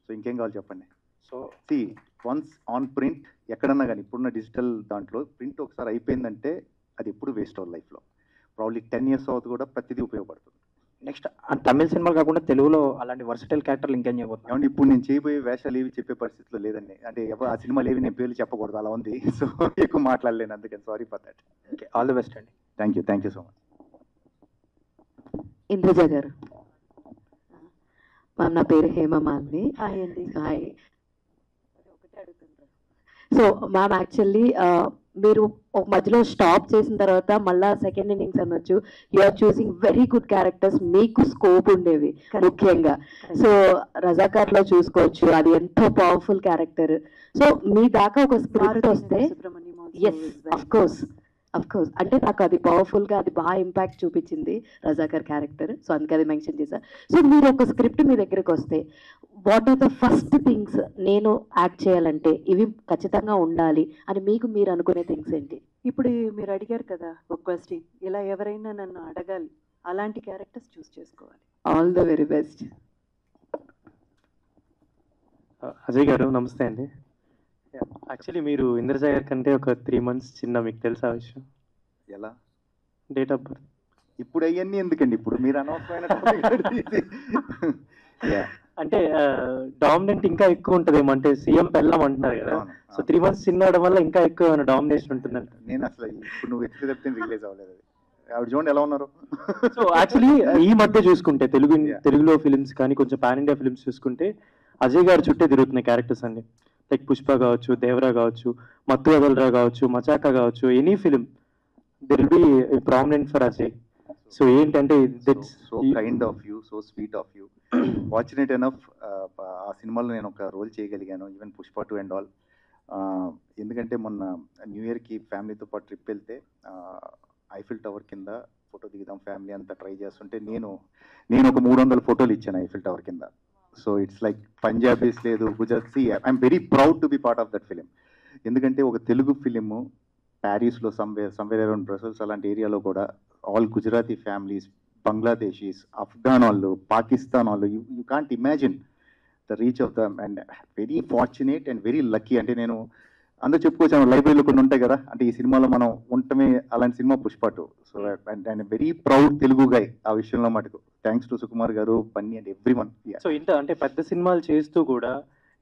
సో ఇంకేం కావాలి చెప్పండి. సో వన్స్ ఆన్ ప్రింట్ ఎక్కడన్నా కానీ, ఇప్పుడున్న డిజిటల్ దాంట్లో ప్రింట్ ఒకసారి అయిపోయిందంటే అది ఎప్పుడు వేస్ట్ అవ్వాలి లైఫ్లో. ప్రాబ్లీ 10 years అవుతుంది కూడా ప్రతిదీ ఉపయోగపడుతుంది. నెక్స్ట్ తమిళ సినిమాలు కాకుండా తెలుగులో అలాంటి వర్సిటైల్ క్యారెక్టర్లు ఇంకేం చేయబోతున్నాం? ఏమంటే ఇప్పుడు నేను చేయబోయే వేషాలు ఏవి చెప్పే పరిస్థితిలో లేదండి, అంటే ఆ సినిమాలు ఏవి నేను పేర్లు చెప్పకూడదు, అలా ఉంది. సో ఎక్కువ మాట్లాడలేను, అందుకని sorry for that. Okay, all the best అండి. Thank you so much. Indraja గారు, మ్యామ్ నా పేరు Hemamalini. Hi. So ma'am actually మీరు ఒక మధ్యలో స్టాప్ చేసిన తర్వాత మళ్ళీ సెకండ్ ఇన్నింగ్స్ అనొచ్చు, you're choosing very good characters, మీకు స్కోప్ ఉండేవి ముఖ్యంగా. సో రజాకార్లో చూసుకోవచ్చు, అది ఎంతో పవర్ఫుల్ క్యారెక్టర్. సో మీ దాకా ఒక స్క్రిప్ట్ వస్తే, ఎస్ అఫ్ కోర్స్ అంటే నాకు అది పవర్ఫుల్గా, అది బాగా ఇంపాక్ట్ చూపించింది రజాకర్ క్యారెక్టర్. సో అందుకే అది మెన్షన్ చేశాను. సో మీరు ఒక స్క్రిప్ట్ మీ దగ్గరికి వస్తే what are the first things, నేను యాక్ట్ చేయాలంటే ఇవి ఖచ్చితంగా ఉండాలి అని మీకు మీరు అనుకునే థింగ్స్ ఏంటి? ఇప్పుడు మీరు అడిగారు కదా ఒక క్వశ్చన్, ఇలా ఎవరైనా నన్ను అడగాలి, అలాంటి క్యారెక్టర్స్ చూస్ చేసుకోవాలి. All the very best. Ajay గారు నమస్తే అండి. యాక్చువల్లీ మీరు ఇంద్రజ గారి కంటే ఒక 3 months చిన్న, మీకు తెలుసా విషయం? ఎలా? Date of birth. ఇప్పుడు అవన్నీ ఎందుకండి, ఇప్పుడు మీరు అనవసరమైన అంటే డామినెంట్ ఇంకా ఎక్కువ ఉంటుందేమో, అంటే సీఎం పెళ్ళం అంటున్నారు కదా. సో 3 months చిన్నవడం వల్ల ఇంకా ఎక్కువ డామినేషన్ ఉంటుందంట. నేను అసలు ఇప్పుడు నువ్వు ఎత్తుకు చెప్తే రిలీజ్ అవ్వలేదు. ఆవిడ చూడండి ఎలా ఉన్నారు. సో యాక్చువల్లీ ఈ మధ్య చూసుకుంటే తెలుగులో ఫిలిమ్స్ కానీ కొంచెం పాన్ ఇండియా ఫిలిమ్స్ చూసుకుంటే అజయ్ గారు చుట్టే తిరుగుతున్నాయి క్యారెక్టర్స్ అండి. లైక్ పుష్ప కావచ్చు, దేవరా కావచ్చు, మత్తు వదలరా కావచ్చు, మచాకా కావచ్చు, any film will be prominent for Ajay. So ఏంటంటే so kind of you, so sweet of you. Fortunate enough ఆ సినిమాలో నేను ఒక రోల్ చేయగలిగాను, ఈవెన్ పుష్ప 2 అండ్ ఆల్. ఎందుకంటే మొన్న న్యూ ఇయర్కి ఫ్యామిలీతో పాటు ట్రిప్ వెళ్తే ఐఫిల్ టవర్ కింద ఫోటో దిగుదాం ఫ్యామిలీ అంతా ట్రై చేస్తుంటే నేను ఒక 300 ఫోటోలు ఇచ్చాను ఐఫిల్ టవర్ కింద. సో ఇట్స్ లైక్ పంజాబీస్ లేదు, Gujarat. I'm very proud to be part of that film. ఎందుకంటే ఒక తెలుగు ఫిలిము ప్యారిస్లో సమ్వేర్ అరౌండ్ బ్రసెల్స్ అలాంటి ఏరియాలో కూడా ఆల్ గుజరాతీ ఫ్యామిలీస్, బంగ్లాదేశీస్, అఫ్ఘాన్ వాళ్ళు, పాకిస్తాన్ వాళ్ళు, you can't imagine the reach of them. And very fortunate and very lucky. అంటే నేను అందరూ చెప్పుకోవచ్చు, లైబ్రరీలో కొన్ని ఉంటాయి కదా, అంటే ఈ సినిమాలో మనం ఉండటమే అలాంటి సినిమా Pushpa 2. So and very proud Telugu guy ఆ విషయంలో మటుకు. థ్యాంక్స్ టు సుకుమార్ గారు, Bunny and everyone. So ఇంత అంటే పెద్ద సినిమాలు చేస్తూ కూడా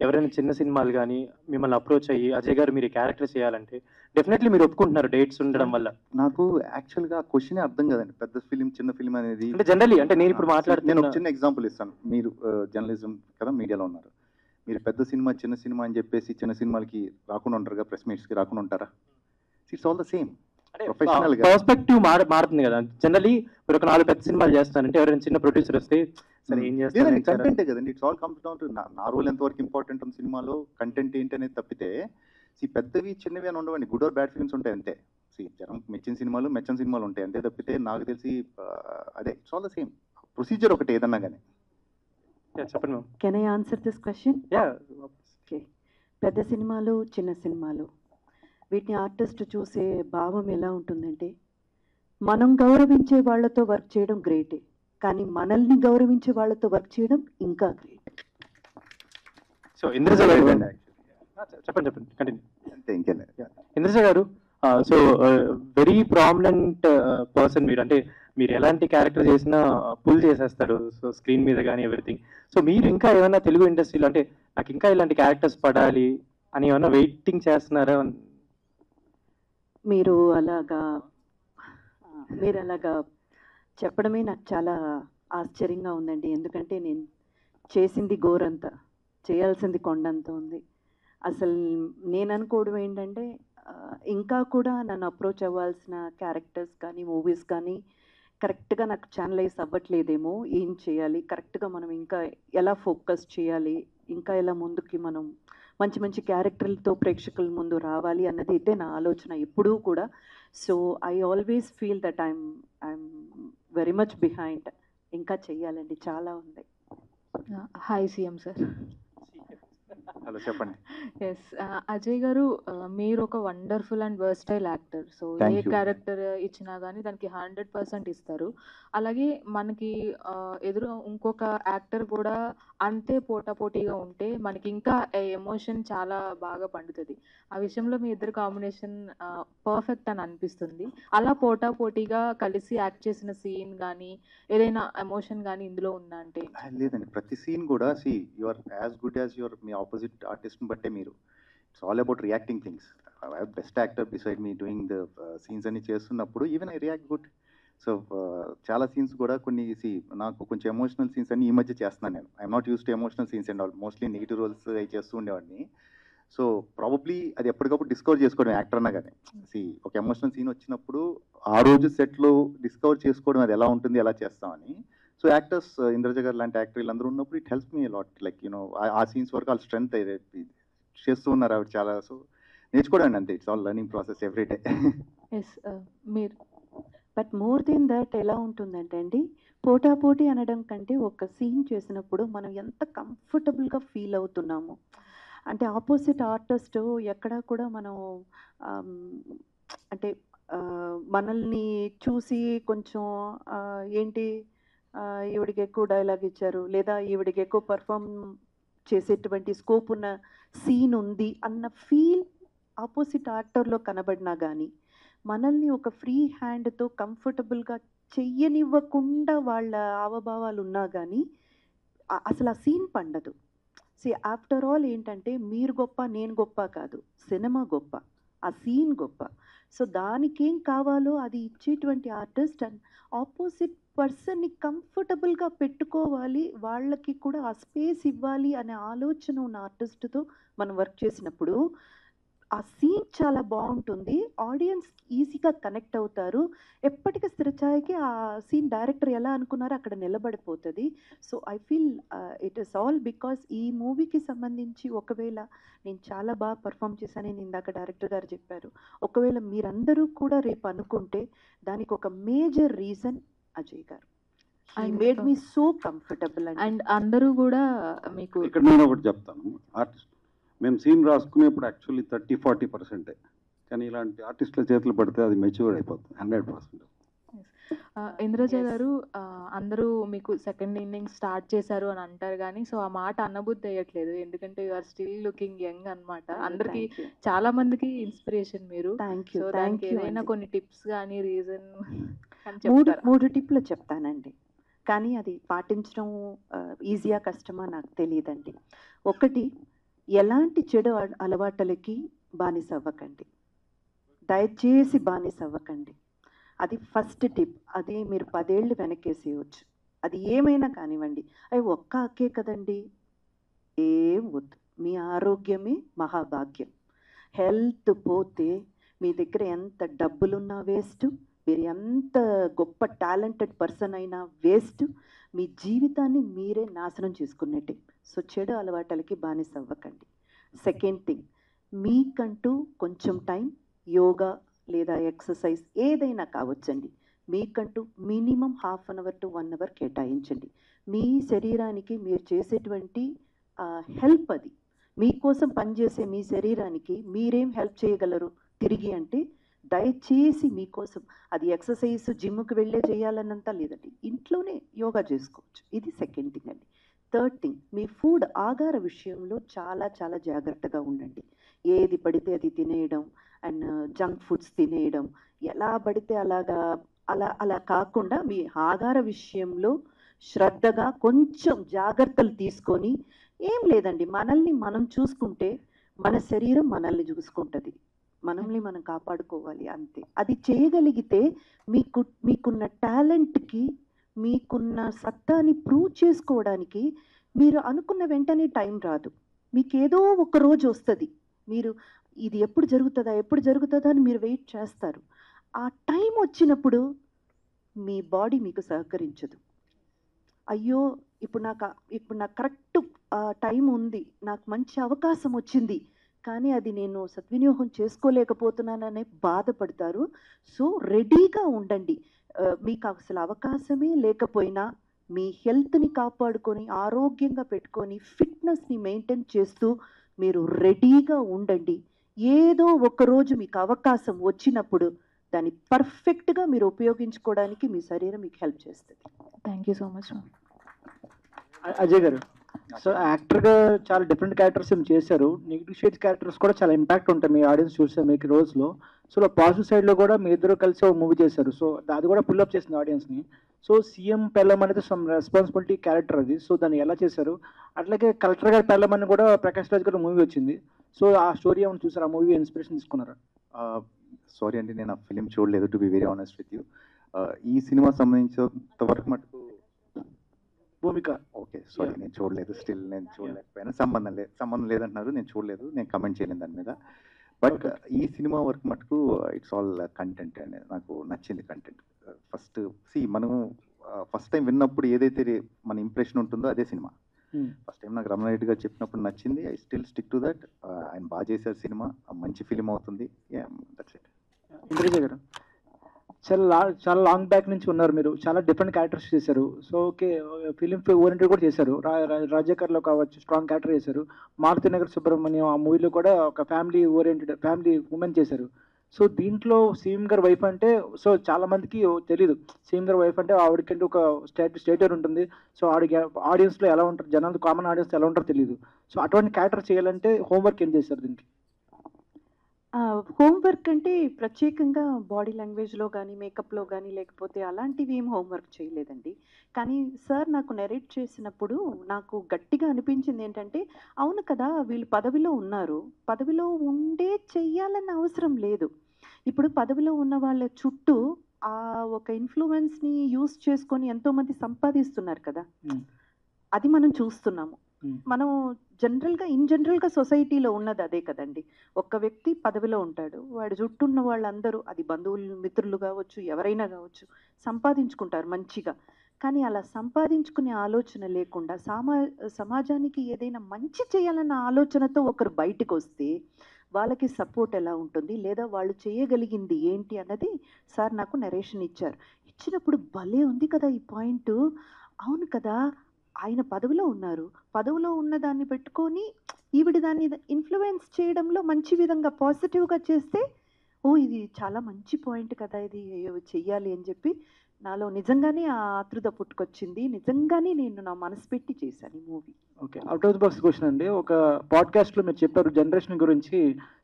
ఎవరైనా చిన్న సినిమాలు కానీ మిమ్మల్ని అప్రోచ్ అయ్యి అజయ్ గారు మీరు క్యారెక్టర్ చేయాలంటే డెఫినెట్లీ మీరు ఒప్పుకుంటున్నారు డేట్స్ ఉండడం వల్ల? నాకు యాక్చువల్గా క్వశ్చన్ అర్థం కదండి, పెద్ద ఫిలిం చిన్న ఫిలిం అనేది. అంటే జనరలీ అంటే నేను ఇప్పుడు మాట్లాడుతున్నాను, నేను ఒక చిన్న ఎగ్జాంపుల్ ఇస్తాను. మీరు జర్నలిజం కదా, మీడియాలో ఉన్నారు. మీరు పెద్ద సినిమా చిన్న సినిమా అని చెప్పేసి చిన్న సినిమాలకి రాకుండా ఉంటారు కదా, ప్రెస్ మీట్స్కి రాకుండా ఉంటారా? It's all the same. Professional గా పర్స్పెక్టివ్ మారుతుంది కదా. జనరలీ మీరు ఒక 4 పెద్ద సినిమాలు చేస్తానంటే ఎవరైనా చిన్న ప్రొడ్యూసర్ వస్తే సరే ఏం చేస్తారు, కంటెంటే కదండి. It's all comes down to నా రోల్ ఎంతవరకు ఇంపార్టెంట్ ఉంది సినిమాలో, కంటెంట్ ఏంటి అనేది తప్పితే పెద్దవి చిన్నవి అని ఉండవండి. గుడ్ ఆర్ బ్యాడ్ ఫిల్మ్స్ ఉంటాయి అంతే. జనం మెచ్చిన సినిమాలు మెచ్చని సినిమాలు ఉంటాయి అంతే తప్పితే నాకు తెలిసి అదే it's all the same. Procedure ఒకటి ఏదన్నా కానీ. చెప్పండి ma'am. Can I answer this question? Okay. పెద్ద సినిమాలు చిన్న సినిమాలు వీటిని ఆర్టిస్ట్ చూసే భావం ఎలా ఉంటుందంటే, మనం గౌరవించే వాళ్ళతో వర్క్ చేయడం గ్రేటే, కానీ మనల్ని గౌరవించే వాళ్ళతో వర్క్ చేయడం ఇంకా గ్రేట్. సో ఇంద్రజ గారు చెప్పండి కంటిన్యూ. అంతే, ఇంకేం. ఇంద్రజ గారు, సో వెరీ ప్రామినెంట్ పర్సన్ మీరు. అంటే మీరు ఎలాంటి క్యారెక్టర్ చేసినా పుల్ చేసేస్తారు, సో స్క్రీన్ మీద కానీ ఎవ్రీథింగ్. సో మీరు ఇంకా ఏమైనా తెలుగు ఇండస్ట్రీలో అంటే నాకు ఇంకా ఇలాంటి క్యారెక్టర్స్ పడాలి అని ఏమైనా వెయిటింగ్ చేస్తున్నారా? మీరు అలాగా చెప్పడమే నాకు చాలా ఆశ్చర్యంగా ఉందండి. ఎందుకంటే నేను చేసింది గోరంత, చేయాల్సింది కొండంత ఉంది. అసలు నేను అనుకోవడం ఏంటంటే ఇంకా కూడా నన్ను అప్రోచ్ అవ్వాల్సిన క్యారెక్టర్స్ కానీ మూవీస్ కానీ కరెక్ట్గా నాకు ఛానలైజ్ అవ్వట్లేదేమో. ఏం చేయాలి, కరెక్ట్గా మనం ఇంకా ఎలా ఫోకస్ చేయాలి, ఇంకా ఎలా ముందుకి మనం మంచి మంచి క్యారెక్టర్లతో ప్రేక్షకుల ముందు రావాలి అన్నది అయితే నా ఆలోచన ఎప్పుడూ కూడా. So I always feel that I'm very much behind. ఇంకా చెయ్యాలండి, చాలా ఉంది. Hi CM sir. హలో, చెప్పండి. ఎస్ అజయ్ గారు, మీరు ఒక wonderful and versatile actor. So A character ఇచ్చినా కానీ దానికి 100% ఇస్తారు. అలాగే మనకి ఎదురు ఇంకొక యాక్టర్ కూడా అంతే పోటాపోటీగా ఉంటే మనకి ఇంకా ఎమోషన్ చాలా బాగా పండుతుంది. ఆ విషయంలో మీ ఇద్దరు కాంబినేషన్ పర్ఫెక్ట్ అని అనిపిస్తుంది. అలా పోటాపోటీగా కలిసి యాక్ట్ చేసిన సీన్ కానీ ఏదైనా ఎమోషన్ కానీ ఇందులో ఉందా అంటే? లేదండి, ప్రతి సీన్ కూడా you are as good as your మీ ఆపోజిట్ ఆర్టిస్ట్ని బట్టే మీరు. It's all about reacting things. Best actor beside మీ డూయింగ్ ద సీన్స్ అన్ని చేస్తున్నప్పుడు even I react good. So చాలా సీన్స్ కూడా కొన్ని నాకు కొంచెం ఎమోషనల్ సీన్స్ అన్ని ఈ మధ్య చేస్తున్నాను నేను. I'm not use to emotional scenes and all, mostly negative roles అవి చేస్తూ ఉండేవాడిని. సో ప్రాబబ్లీ అది ఎప్పటికప్పుడు డిస్కవర్ చేసుకోవడం యాక్టర్ అన్నా కానీ. ఒక ఎమోషనల్ సీన్ వచ్చినప్పుడు ఆ రోజు సెట్లో డిస్కవర్ చేసుకోవడం అది ఎలా ఉంటుంది, ఎలా చేస్తామని. సో యాక్టర్స్, ఇంద్రజ గారు లాంటి యాక్టర్ వీళ్ళందరూ ఉన్నప్పుడు it helps me lot. Like you know ఆ సీన్స్ వరకు వాళ్ళ స్ట్రెంత్ చేస్తూ ఉన్నారు ఆవిడ చాలా. సో నేర్చుకోవడం అంతే, it's all learning process every day. మీరు బట్ మోర్ దెన్ దట్ ఎలా ఉంటుందంటే అండి, పోటాపోటీ అనడం కంటే ఒక సీన్ చేసినప్పుడు మనం ఎంత కంఫర్టబుల్గా ఫీల్ అవుతున్నాము అంటే ఆపోజిట్ ఆర్టిస్ట్ ఎక్కడా కూడా మనం అంటే మనల్ని చూసి కొంచెం ఏంటి ఈవిడికి ఎక్కువ డైలాగ్ ఇచ్చారు లేదా ఈవిడికి ఎక్కువ పర్ఫామ్ చేసేటువంటి స్కోప్ ఉన్న సీన్ ఉంది అన్న ఫీల్ ఆపోజిట్ యాక్టర్లో కనబడినా కానీ మనల్ని ఒక ఫ్రీ హ్యాండ్తో కంఫర్టబుల్గా చెయ్యనివ్వకుండా వాళ్ళ హావభావాలు ఉన్నా కానీ అసలు ఆ సీన్ పండదు. ఆఫ్టర్ ఆల్ ఏంటంటే మీరు గొప్ప నేను గొప్ప కాదు, సినిమా గొప్ప, ఆ సీన్ గొప్ప. సో దానికేం కావాలో అది ఇచ్చేటువంటి ఆర్టిస్ట్ అండ్ ఆపోజిట్ పర్సన్ని కంఫర్టబుల్గా పెట్టుకోవాలి, వాళ్ళకి కూడా ఆ స్పేస్ ఇవ్వాలి అనే ఆలోచన ఉన్న ఆర్టిస్ట్తో మనం వర్క్ చేసినప్పుడు ఆ సీన్ చాలా బాగుంటుంది, ఆడియన్స్ ఈజీగా కనెక్ట్ అవుతారు, ఎప్పటికీ స్థిరచాయికి ఆ సీన్ డైరెక్టర్ ఎలా అనుకున్నారో అక్కడ నిలబడిపోతుంది. So I feel it is all because ఈ మూవీకి సంబంధించి ఒకవేళ నేను చాలా బాగా పర్ఫామ్ చేశానని ఇందాక డైరెక్టర్ గారు చెప్పారు, ఒకవేళ మీరందరూ కూడా రేపు అనుకుంటే దానికి ఒక మేజర్ రీజన్ అజయ్ గారు. He made me so comfortable. And అందరూ కూడా మీకు ఇక్కడ నేను ఒకటి చెప్తాను, ఆర్టిస్ట్ మేము సీన్ రాసుకునేప్పుడు యాక్చువల్లీ 30-40%, కానీ ఇలాంటి ఆర్టిస్టుల చేతులు పడితే అది మెచ్యూర్ అయిపోతుంది 100%. ఇంద్రజ గారు అందరూ మీకు సెకండ్ ఇన్నింగ్స్ స్టార్ట్ చేశారు అని అంటారు కానీ సో ఆ మాట అన్నబుద్ధి అయ్యట్లేదు, ఎందుకంటే you are still looking young అన్నమాట. అందరికి చాలా మందికి ఇన్స్పిరేషన్ మీరు. సో దానికి ఏదైనా కొన్ని టిప్స్ కానీ రీజన్ మూడు టిప్లు చెప్తానండి, కానీ అది పాటించడం ఈజీయా కష్టమా నాకు తెలియదండి. ఒకటి, ఎలాంటి చెడు అలవాట్లకి బానిస అవ్వకండి, దయచేసి బానిస అవ్వకండి. అది ఫస్ట్ టిప్. అది మీరు 10 ఏళ్ళు వెనకేసేయచ్చు, అది ఏమైనా కానివ్వండి. అవి ఒక్క అక్కే కదండి, ఏం వద్దు. మీ ఆరోగ్యమే మహాభాగ్యం. హెల్త్ పోతే మీ దగ్గర ఎంత డబ్బులున్నా వేస్ట్, మీరు ఎంత గొప్ప టాలెంటెడ్ పర్సన్ అయినా వేస్ట్, మీ జీవితాన్ని మీరే నాశనం చేసుకున్నట్టే. సో చెడు అలవాట్లకి బానిస అవ్వకండి. సెకండ్ థింగ్, మీకంటూ కొంచెం టైం యోగా లేదా ఎక్సర్సైజ్ ఏదైనా కావచ్చండి, మీకంటూ మినిమం 1/2 అవర్ to 1 అవర్ కేటాయించండి. మీ శరీరానికి మీరు చేసేటువంటి హెల్ప్, అది మీకోసం పనిచేసే మీ శరీరానికి మీరేం హెల్ప్ చేయగలరు తిరిగి అంటే దయచేసి మీకోసం, అది ఎక్సర్సైజ్ జిమ్కి వెళ్ళే చేయాలన్నంత లేదండి, ఇంట్లోనే యోగా చేసుకోవచ్చు. ఇది సెకండ్ థింగ్ అండి. థర్డ్ థింగ్, మీ ఫుడ్ ఆహార విషయంలో చాలా చాలా జాగ్రత్తగా ఉండండి. ఏది పడితే అది తినేయడం అండ్ జంక్ ఫుడ్స్ తినేయడం, ఎలా పడితే అలా కాకుండా మీ ఆహార విషయంలో శ్రద్ధగా కొంచెం జాగ్రత్తలు తీసుకొని, ఏం లేదండి, మనల్ని మనం చూసుకుంటే మన శరీరం మనల్ని చూసుకుంటుంది, మనల్ని మనం కాపాడుకోవాలి అంతే. అది చేయగలిగితే మీకున్న టాలెంట్కి, మీకున్న సత్తాని ప్రూవ్ చేసుకోవడానికి మీరు అనుకున్న వెంటనే టైం రాదు, మీకు ఏదో ఒక రోజు వస్తుంది, మీరు ఇది ఎప్పుడు జరుగుతుందా అని మీరు వెయిట్ చేస్తారు. ఆ టైం వచ్చినప్పుడు మీ బాడీ మీకు సహకరించదు. అయ్యో ఇప్పుడు నాకు కరెక్ట్ టైం ఉంది, నాకు మంచి అవకాశం వచ్చింది, కానీ అది నేను సద్వినియోగం చేసుకోలేకపోతున్నాననే బాధపడతారు. సో రెడీగా ఉండండి. మీకు అసలు అవకాశమే లేకపోయినా మీ హెల్త్ని కాపాడుకొని ఆరోగ్యంగా పెట్టుకొని ఫిట్నెస్ని మెయింటైన్ చేస్తూ మీరు రెడీగా ఉండండి. ఏదో ఒకరోజు మీకు అవకాశం వచ్చినప్పుడు దాన్ని పర్ఫెక్ట్గా మీరు ఉపయోగించుకోవడానికి మీ శరీరం మీకు హెల్ప్ చేస్తుంది. Thank you so much. Ajay గారు, సో యాక్టర్గా చాలా డిఫరెంట్ క్యారెక్టర్స్ చేశారు, నెగిటివ్ షేడ్స్ క్యారెక్టర్స్ కూడా చాలా ఇంపాక్ట్ ఉంటాయి మీ ఆడియన్స్ చూస్తే మీకు రోజులో. సో పాజిటివ్ సైడ్లో కూడా మీ ఇద్దరు కలిసి ఒక మూవీ చేశారు, సో అది కూడా పుల్అప్ చేసింది ఆడియన్స్ని. సో సీఎం పెళ్ళం అనేది సమ్ రెస్పాన్సిబిలిటీ క్యారెక్టర్ అది, సో దాన్ని ఎలా చేశారు? అట్లాగే కలెక్టర్ గారి పెళ్ళం అని కూడా ప్రకాష్ రాజ్ గారు మూవీ వచ్చింది, సో ఆ స్టోరీ ఏమైనా చూసారు? ఆ మూవీ ఇన్స్పిరేషన్ తీసుకున్నారా? సారీ అండి, నేను ఆ ఫిలిం చూడలేదు, to be very honest with you. ఈ సినిమా సంబంధించినంత వరకు మటుకు భూమిక, ఓకే సారీ, నేను చూడలేదు, స్టిల్ నేను చూడలేకపోయాను. సంబంధం లేదంటున్నారు, నేను చూడలేదు, నేను కమెంట్ చేయలేను దాని మీద. బట్ ఈ సినిమా వరకు మటుకు ఇట్స్ ఆల్ కంటెంట్ అండి, నాకు నచ్చింది కంటెంట్. మనం ఫస్ట్ టైం విన్నప్పుడు ఏదైతే మన ఇంప్రెషన్ ఉంటుందో అదే సినిమా. ఫస్ట్ టైం నాకు రమణారెడ్డి గారు చెప్పినప్పుడు నచ్చింది, I still stick to that. ఆయన బాగా చేశారు సినిమా, మంచి ఫిలిం అవుతుంది. That's it. ఇంద్రజ గారు, చాలా లాంగ్ బ్యాక్ నుంచి ఉన్నారు మీరు, చాలా డిఫరెంట్ క్యారెక్టర్స్ చేశారు. సో ఓకే, ఫిలిం ఓరియంటెడ్ కూడా చేశారు, రాజకర్లో కావచ్చు స్ట్రాంగ్ క్యారెక్టర్ చేశారు. మారుతి నగర్ సుబ్రహ్మణ్యం ఆ మూవీలో కూడా ఒక ఫ్యామిలీ ఓరియంటెడ్ ఫ్యామిలీ ఉమెన్ చేశారు. సో దీంట్లో సీఎం గారి వైఫ్ అంటే, సో చాలా మందికి తెలియదు సీఎం గారి వైఫ్ అంటే ఆవిడకంటే ఒక స్టేటర్ ఉంటుంది. సో ఆడియన్స్లో ఎలా ఉంటారు, జనాలు కామన్ ఆడియన్స్ ఎలా ఉంటారో తెలియదు. సో అటువంటి క్యారెక్టర్ చేయాలంటే హోంవర్క్ ఏం చేశారు దీనికి? హోంవర్క్ అంటే ప్రత్యేకంగా బాడీ లాంగ్వేజ్లో కానీ మేకప్లో కానీ లేకపోతే అలాంటివి ఏం హోంవర్క్ చేయలేదండి. కానీ సార్ నాకు నెరేట్ చేసినప్పుడు నాకు గట్టిగా అనిపించింది ఏంటంటే, అవును కదా వీళ్ళు పదవిలో ఉన్నారు, పదవిలో ఉండే చెయ్యాలన్న అవసరం లేదు. ఇప్పుడు పదవిలో ఉన్న వాళ్ళ చుట్టూ ఆ ఒక ఇన్ఫ్లుయెన్స్ని యూస్ చేసుకొని ఎంతోమంది సంపాదిస్తున్నారు కదా, అది మనం చూస్తున్నాము. మనం జనరల్గా సొసైటీలో ఉన్నది అదే కదండి. ఒక్క వ్యక్తి పదవిలో ఉంటాడు, వాడి చుట్టూ ఉన్న వాళ్ళందరూ, అది బంధువులు మిత్రులు కావచ్చు, ఎవరైనా కావచ్చు, సంపాదించుకుంటారు మంచిగా. కానీ అలా సంపాదించుకునే ఆలోచన లేకుండా సమాజానికి ఏదైనా మంచి చేయాలన్న ఆలోచనతో ఒకరు బయటకు వస్తే వాళ్ళకి సపోర్ట్ ఎలా ఉంటుంది, లేదా వాళ్ళు చేయగలిగింది ఏంటి అన్నది సార్ నాకు నరేషన్ ఇచ్చారు. ఇచ్చినప్పుడు భలే ఉంది కదా ఈ పాయింట్. అవును కదా, ఆయన పదవిలో ఉన్నారు, పదవిలో ఉన్న దాన్ని పెట్టుకొని ఈవిడ దాన్ని ఇన్ఫ్లుయెన్స్ చేయడంలో మంచి విధంగా పాజిటివ్గా చేస్తే, ఓ ఇది చాలా మంచి పాయింట్ కదా, ఇది చెయ్యాలి అని చెప్పి నాలో నిజంగానే ఆ ఆతృత పుట్టుకొచ్చింది. నిజంగానే నేను నా మనసు పెట్టి చేశాను ఈ movie. Okay, out of the box question అండి. ఒక పాడ్కాస్ట్లో మీరు చెప్పారు జనరేషన్ గురించి,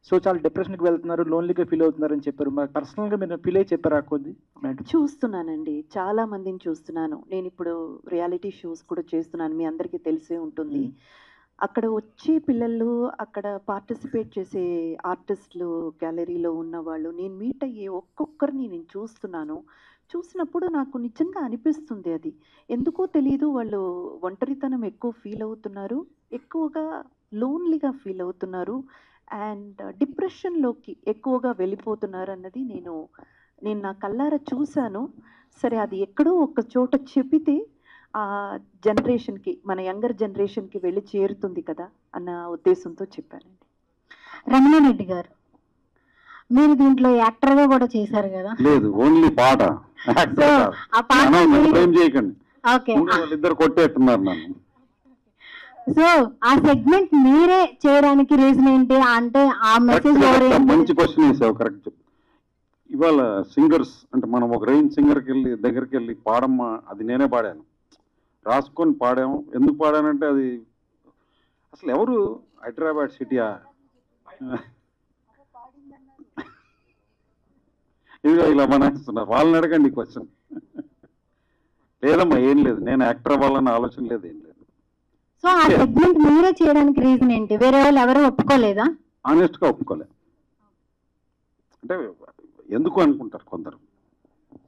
సో చాలా డిప్రెషన్కి వెళ్తున్నారు, లోన్లీగా ఫీల్ అవుతున్నారు అని చెప్పారు. మరి పర్సనల్గా మీరు ఫీల్ అయ్యి చెప్పారా కొద్ది? చూస్తున్నానండి, చాలా మందిని చూస్తున్నాను. నేను ఇప్పుడు రియాలిటీ షోస్ కూడా చేస్తున్నాను, మీ అందరికీ తెలిసే ఉంటుంది. అక్కడ వచ్చే పిల్లలు, అక్కడ పార్టిసిపేట్ చేసే ఆర్టిస్టులు, గ్యాలరీలో ఉన్న వాళ్ళు, నేను మీట్ అయ్యే ఒక్కొక్కరిని నేను చూస్తున్నాను. చూసినప్పుడు నాకు నిజంగా అనిపిస్తుంది, అది ఎందుకో తెలియదు, వాళ్ళు ఒంటరితనం ఎక్కువ ఫీల్ అవుతున్నారు, ఎక్కువగా లోన్లీగా ఫీల్ అవుతున్నారు, అండ్ డిప్రెషన్లోకి ఎక్కువగా వెళ్ళిపోతున్నారు అన్నది నేను నా కళ్ళారా చూశాను. సరే, అది ఎక్కడో ఒక చోట చెప్పితే ఆ జనరేషన్కి, మన యంగర్ జనరేషన్కి వెళ్ళి చేరుతుంది కదా అన్న ఉద్దేశంతో చెప్పానండి. రమణారెడ్డి గారు, మీరు దీంట్లో యాక్టర్గా కూడా చేశారు కదా? లేదు, ఓన్లీ పాట. ఆ పాట ఏం చేయకండి, ఓకే, వాళ్ళిద్దరు కొట్టేస్తున్నారు నన్ను. సో ఆ సెగ్మెంట్ మీరే చేయడానికి రీజన్ ఏంటి? అంటే ఆ మెసేజ్ మంచి క్వశ్చన్ వేసావు, కరెక్ట్ చెప్పు. ఇవాళ సింగర్స్ అంటే మనం ఒక రేంజ్ సింగర్కి వెళ్ళి దగ్గరికి వెళ్ళి పాడమ్మా, అది నేనే పాడాను, రాసుకొని పాడాము. ఎందుకు పాడానంటే అది అసలు ఎవరు హైదరాబాద్ సిటీయా, ఇదిగో ఇలా మనేస్తున్నారు, వాళ్ళని అడగండి క్వశ్చన్. లేదమ్మా, ఏం లేదు, నేను యాక్టర్ అవ్వాలన్న ఆలోచన లేదు, ఏం లేదు. సో ఆ సెగ్మెంట్ మీరే చేయడానికి రీజన్ ఏంటి? వేరే వాళ్ళు ఎవరు ఒప్పుకోలేదా? ఆనెస్ట్గా ఒప్పుకోలేదు. అంటే ఎందుకు అనుకుంటారు కొందరు.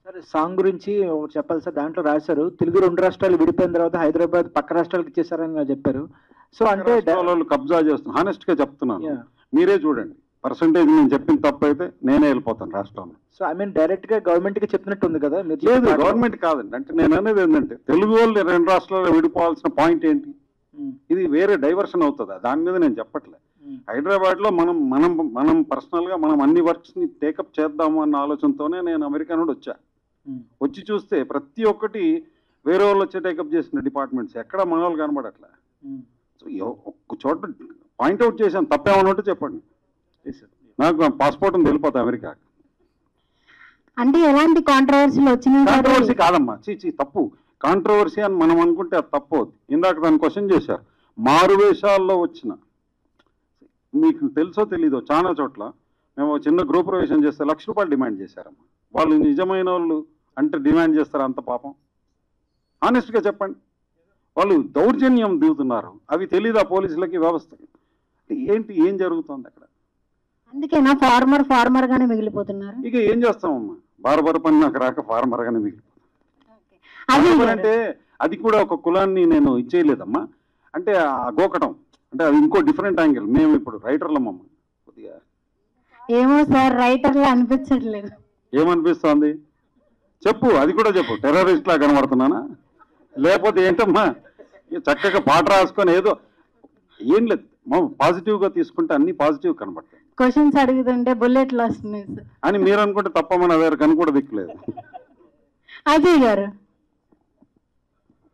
సరే, సాంగ్ గురించి చెప్పాలి సార్. దాంట్లో రాశారు తెలుగు 2 రాష్ట్రాలు విడిపోయిన తర్వాత హైదరాబాద్ పక్క రాష్ట్రాలకు ఇచ్చేసారని చెప్పారు. సో అంటే వాళ్ళు కబ్జా చేస్తున్నారు. హానెస్ట్గా చెప్తున్నాను, మీరే చూడండి. పర్సంటేజ్ నేను చెప్పిన తప్పు అయితే నేనే వెళ్ళిపోతాను రాష్ట్రంలో. సో ఐ మీన్ డైరెక్ట్ గా గవర్నమెంట్ కి చెప్పినట్టు ఉంది కదా? లేదు, గవర్నమెంట్ కాదండి. అంటే నేను అనేది ఏంటంటే తెలుగు వాళ్ళు 2 రాష్ట్రాల్లో విడిపోవాల్సిన పాయింట్ ఏంటి? ఇది వేరే డైవర్షన్ అవుతుందా? దాని మీద నేను చెప్పట్లేదు. హైదరాబాద్ లో మనం పర్సనల్ గా మనం అన్ని వర్క్స్ ని టేకప్ చేద్దాము అన్న ఆలోచనతోనే నేను అమెరికా నుండి వచ్చి చూస్తే ప్రతి ఒక్కటి వేరే వాళ్ళు వచ్చి టేకప్ చేసిన డిపార్ట్మెంట్స్ ఎక్కడ మన వాళ్ళు కనబడట్లే. సో ఒక్క చోట పాయింట్అవుట్ చేశాను, తప్పేమన్నట్టు చెప్పండి. నాకు పాస్పోర్ట్ ఉంది, వెళ్ళిపోతా అమెరికా. అంటే ఎలాంటి కాంట్రవర్సీలు వచ్చినాయి? కాంట్రవర్సీ కాదమ్మా, తప్పు. కాంట్రవర్సీ అని మనం అనుకుంటే అది తప్పు అవుతుంది. ఇందాక దాన్ని క్వశ్చన్ చేశారు, మారువేషాల్లో వచ్చిన, మీకు తెలుసో తెలీదో, చాలా చోట్ల మేము చిన్న గృహ ప్రవేశం చేస్తే ₹1,00,000 డిమాండ్ చేశారమ్మా. వాళ్ళు నిజమైన వాళ్ళు అంటే డిమాండ్ చేస్తారు అంత పాపం? ఆనెస్ట్గా చెప్పండి. వాళ్ళు దౌర్జన్యం దిగుతున్నారు, అవి తెలీదా పోలీసులకి, వ్యవస్థకి? ఏం జరుగుతుంది అక్కడ? అందుకేనా ఫార్మర్ గానే మిగిలిపోతున్నారు? ఇక ఏం చేస్తామమ్మా, బార్బర్ పని నాకు రాక ఫార్మర్ గానే మిగిలిపోతుంది. అంటే అది కూడా ఒక కులాన్ని నేను ఇచ్చేయలేదమ్మా. అంటే ఆ గోకటం అంటే అది ఇంకో డిఫరెంట్ యాంగిల్. మేము ఇప్పుడు రైటర్లమ్మా. కొద్దిగా ఏమో సార్, రైటర్లు అనిపించట్లేదు. ఏమనిపిస్తోంది చెప్పు, అది కూడా చెప్పు. టెర్రరిస్ట్ లా కనబడుతున్నానా లేకపోతే ఏంటమ్మా? చక్కగా పాట రాసుకొని ఏదో ఏం లేదు, పాజిటివ్ గా తీసుకుంటే అన్ని పాజిటివ్ కనబడతాయి. క్వశ్చన్స్ అడుగుతుంటే బుల్లెట్లు వస్తున్నాయి అని మీరు అనుకుంటే తప్పమని అదే కను కూడా దిక్కులేదు. అజయ్ గారు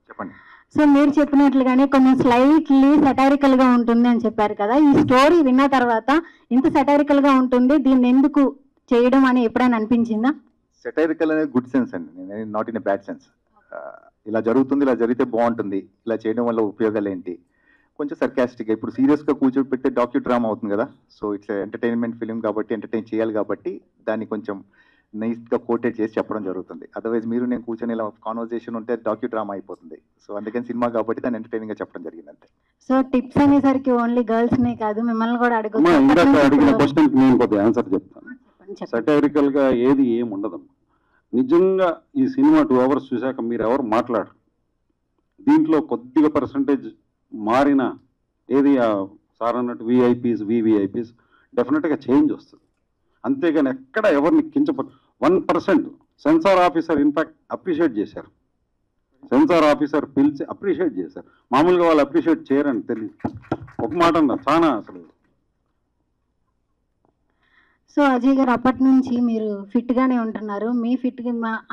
చెప్పండి. సో మీరు చెప్పినట్లుగానే కొంచెం స్లైట్లీ సెటారికల్ గా ఉంటుంది అని చెప్పారు కదా. ఈ స్టోరీ విన్న తర్వాత ఇంత సెటారికల్ గా ఉంటుంది, దీన్ని ఎందుకు చేయడం అని ఎప్పుడైనా అనిపించిందా? సెటైరికల్ అనేది గుడ్ సెన్స్ అండి, నేను not in a bad sense. ఇలా జరుగుతుంది, ఇలా జరిగితే బాగుంటుంది, ఇలా చేయడం వల్ల ఉపయోగాలు ఏంటి, కొంచెం సర్కాస్టిక్గా. ఇప్పుడు సీరియస్గా కూర్చొని పెట్టే డాక్యూ డ్రామా అవుతుంది కదా. సో ఇట్స్ ఎంటర్టైన్మెంట్ ఫిలిం కాబట్టి ఎంటర్టైన్ చేయాలి కాబట్టి దాన్ని కొంచెం నైస్గా కోటెడ్ చేసి చెప్పడం జరుగుతుంది. అదర్వైజ్ మీరు నేను కూర్చొని ఇలా కాన్వర్సేషన్ ఉంటే డాక్యూ డ్రామా అయిపోతుంది. సో అందుకని సినిమా కాబట్టి దాన్ని ఎంటర్టైనింగ్గా చెప్పడం జరిగింది అంతే. సో టిప్స్ అనేసరికి ఓన్లీ గర్ల్స్ నే కాదు, మిమ్మల్ని కూడా అడిగిన క్వశ్చన్ నేను కొద్దిగా ఆన్సర్ చెప్తాను. సెటైరికల్ గా ఏది ఏం ఉండదమ్మా. నిజంగా ఈ సినిమా 2 hours చూశాక మీరు ఎవరు మాట్లాడరు. దీంట్లో కొద్దిగా పర్సంటేజ్ మారిన ఏది సార్ అన్నట్టు విఐపీస్ వివిఐపీస్ డెఫినెట్గా చేంజ్ వస్తుంది. అంతేగాని ఎక్కడ ఎవరిని 1% సెన్సార్ ఆఫీసర్ ఇన్ఫ్యాక్ట్ అప్రిషియేట్ చేశారు. సెన్సార్ ఆఫీసర్ పిలిచి అప్రిషియేట్ చేశారు. మామూలుగా వాళ్ళు అప్రిషియేట్ చేయరని తెలియదు. ఒక మాట అన్న చాలా అసలు. సో అజయ్ గారు అప్పటి నుంచి మీరు ఫిట్ గానే ఉంటున్నారు. మీ ఫిట్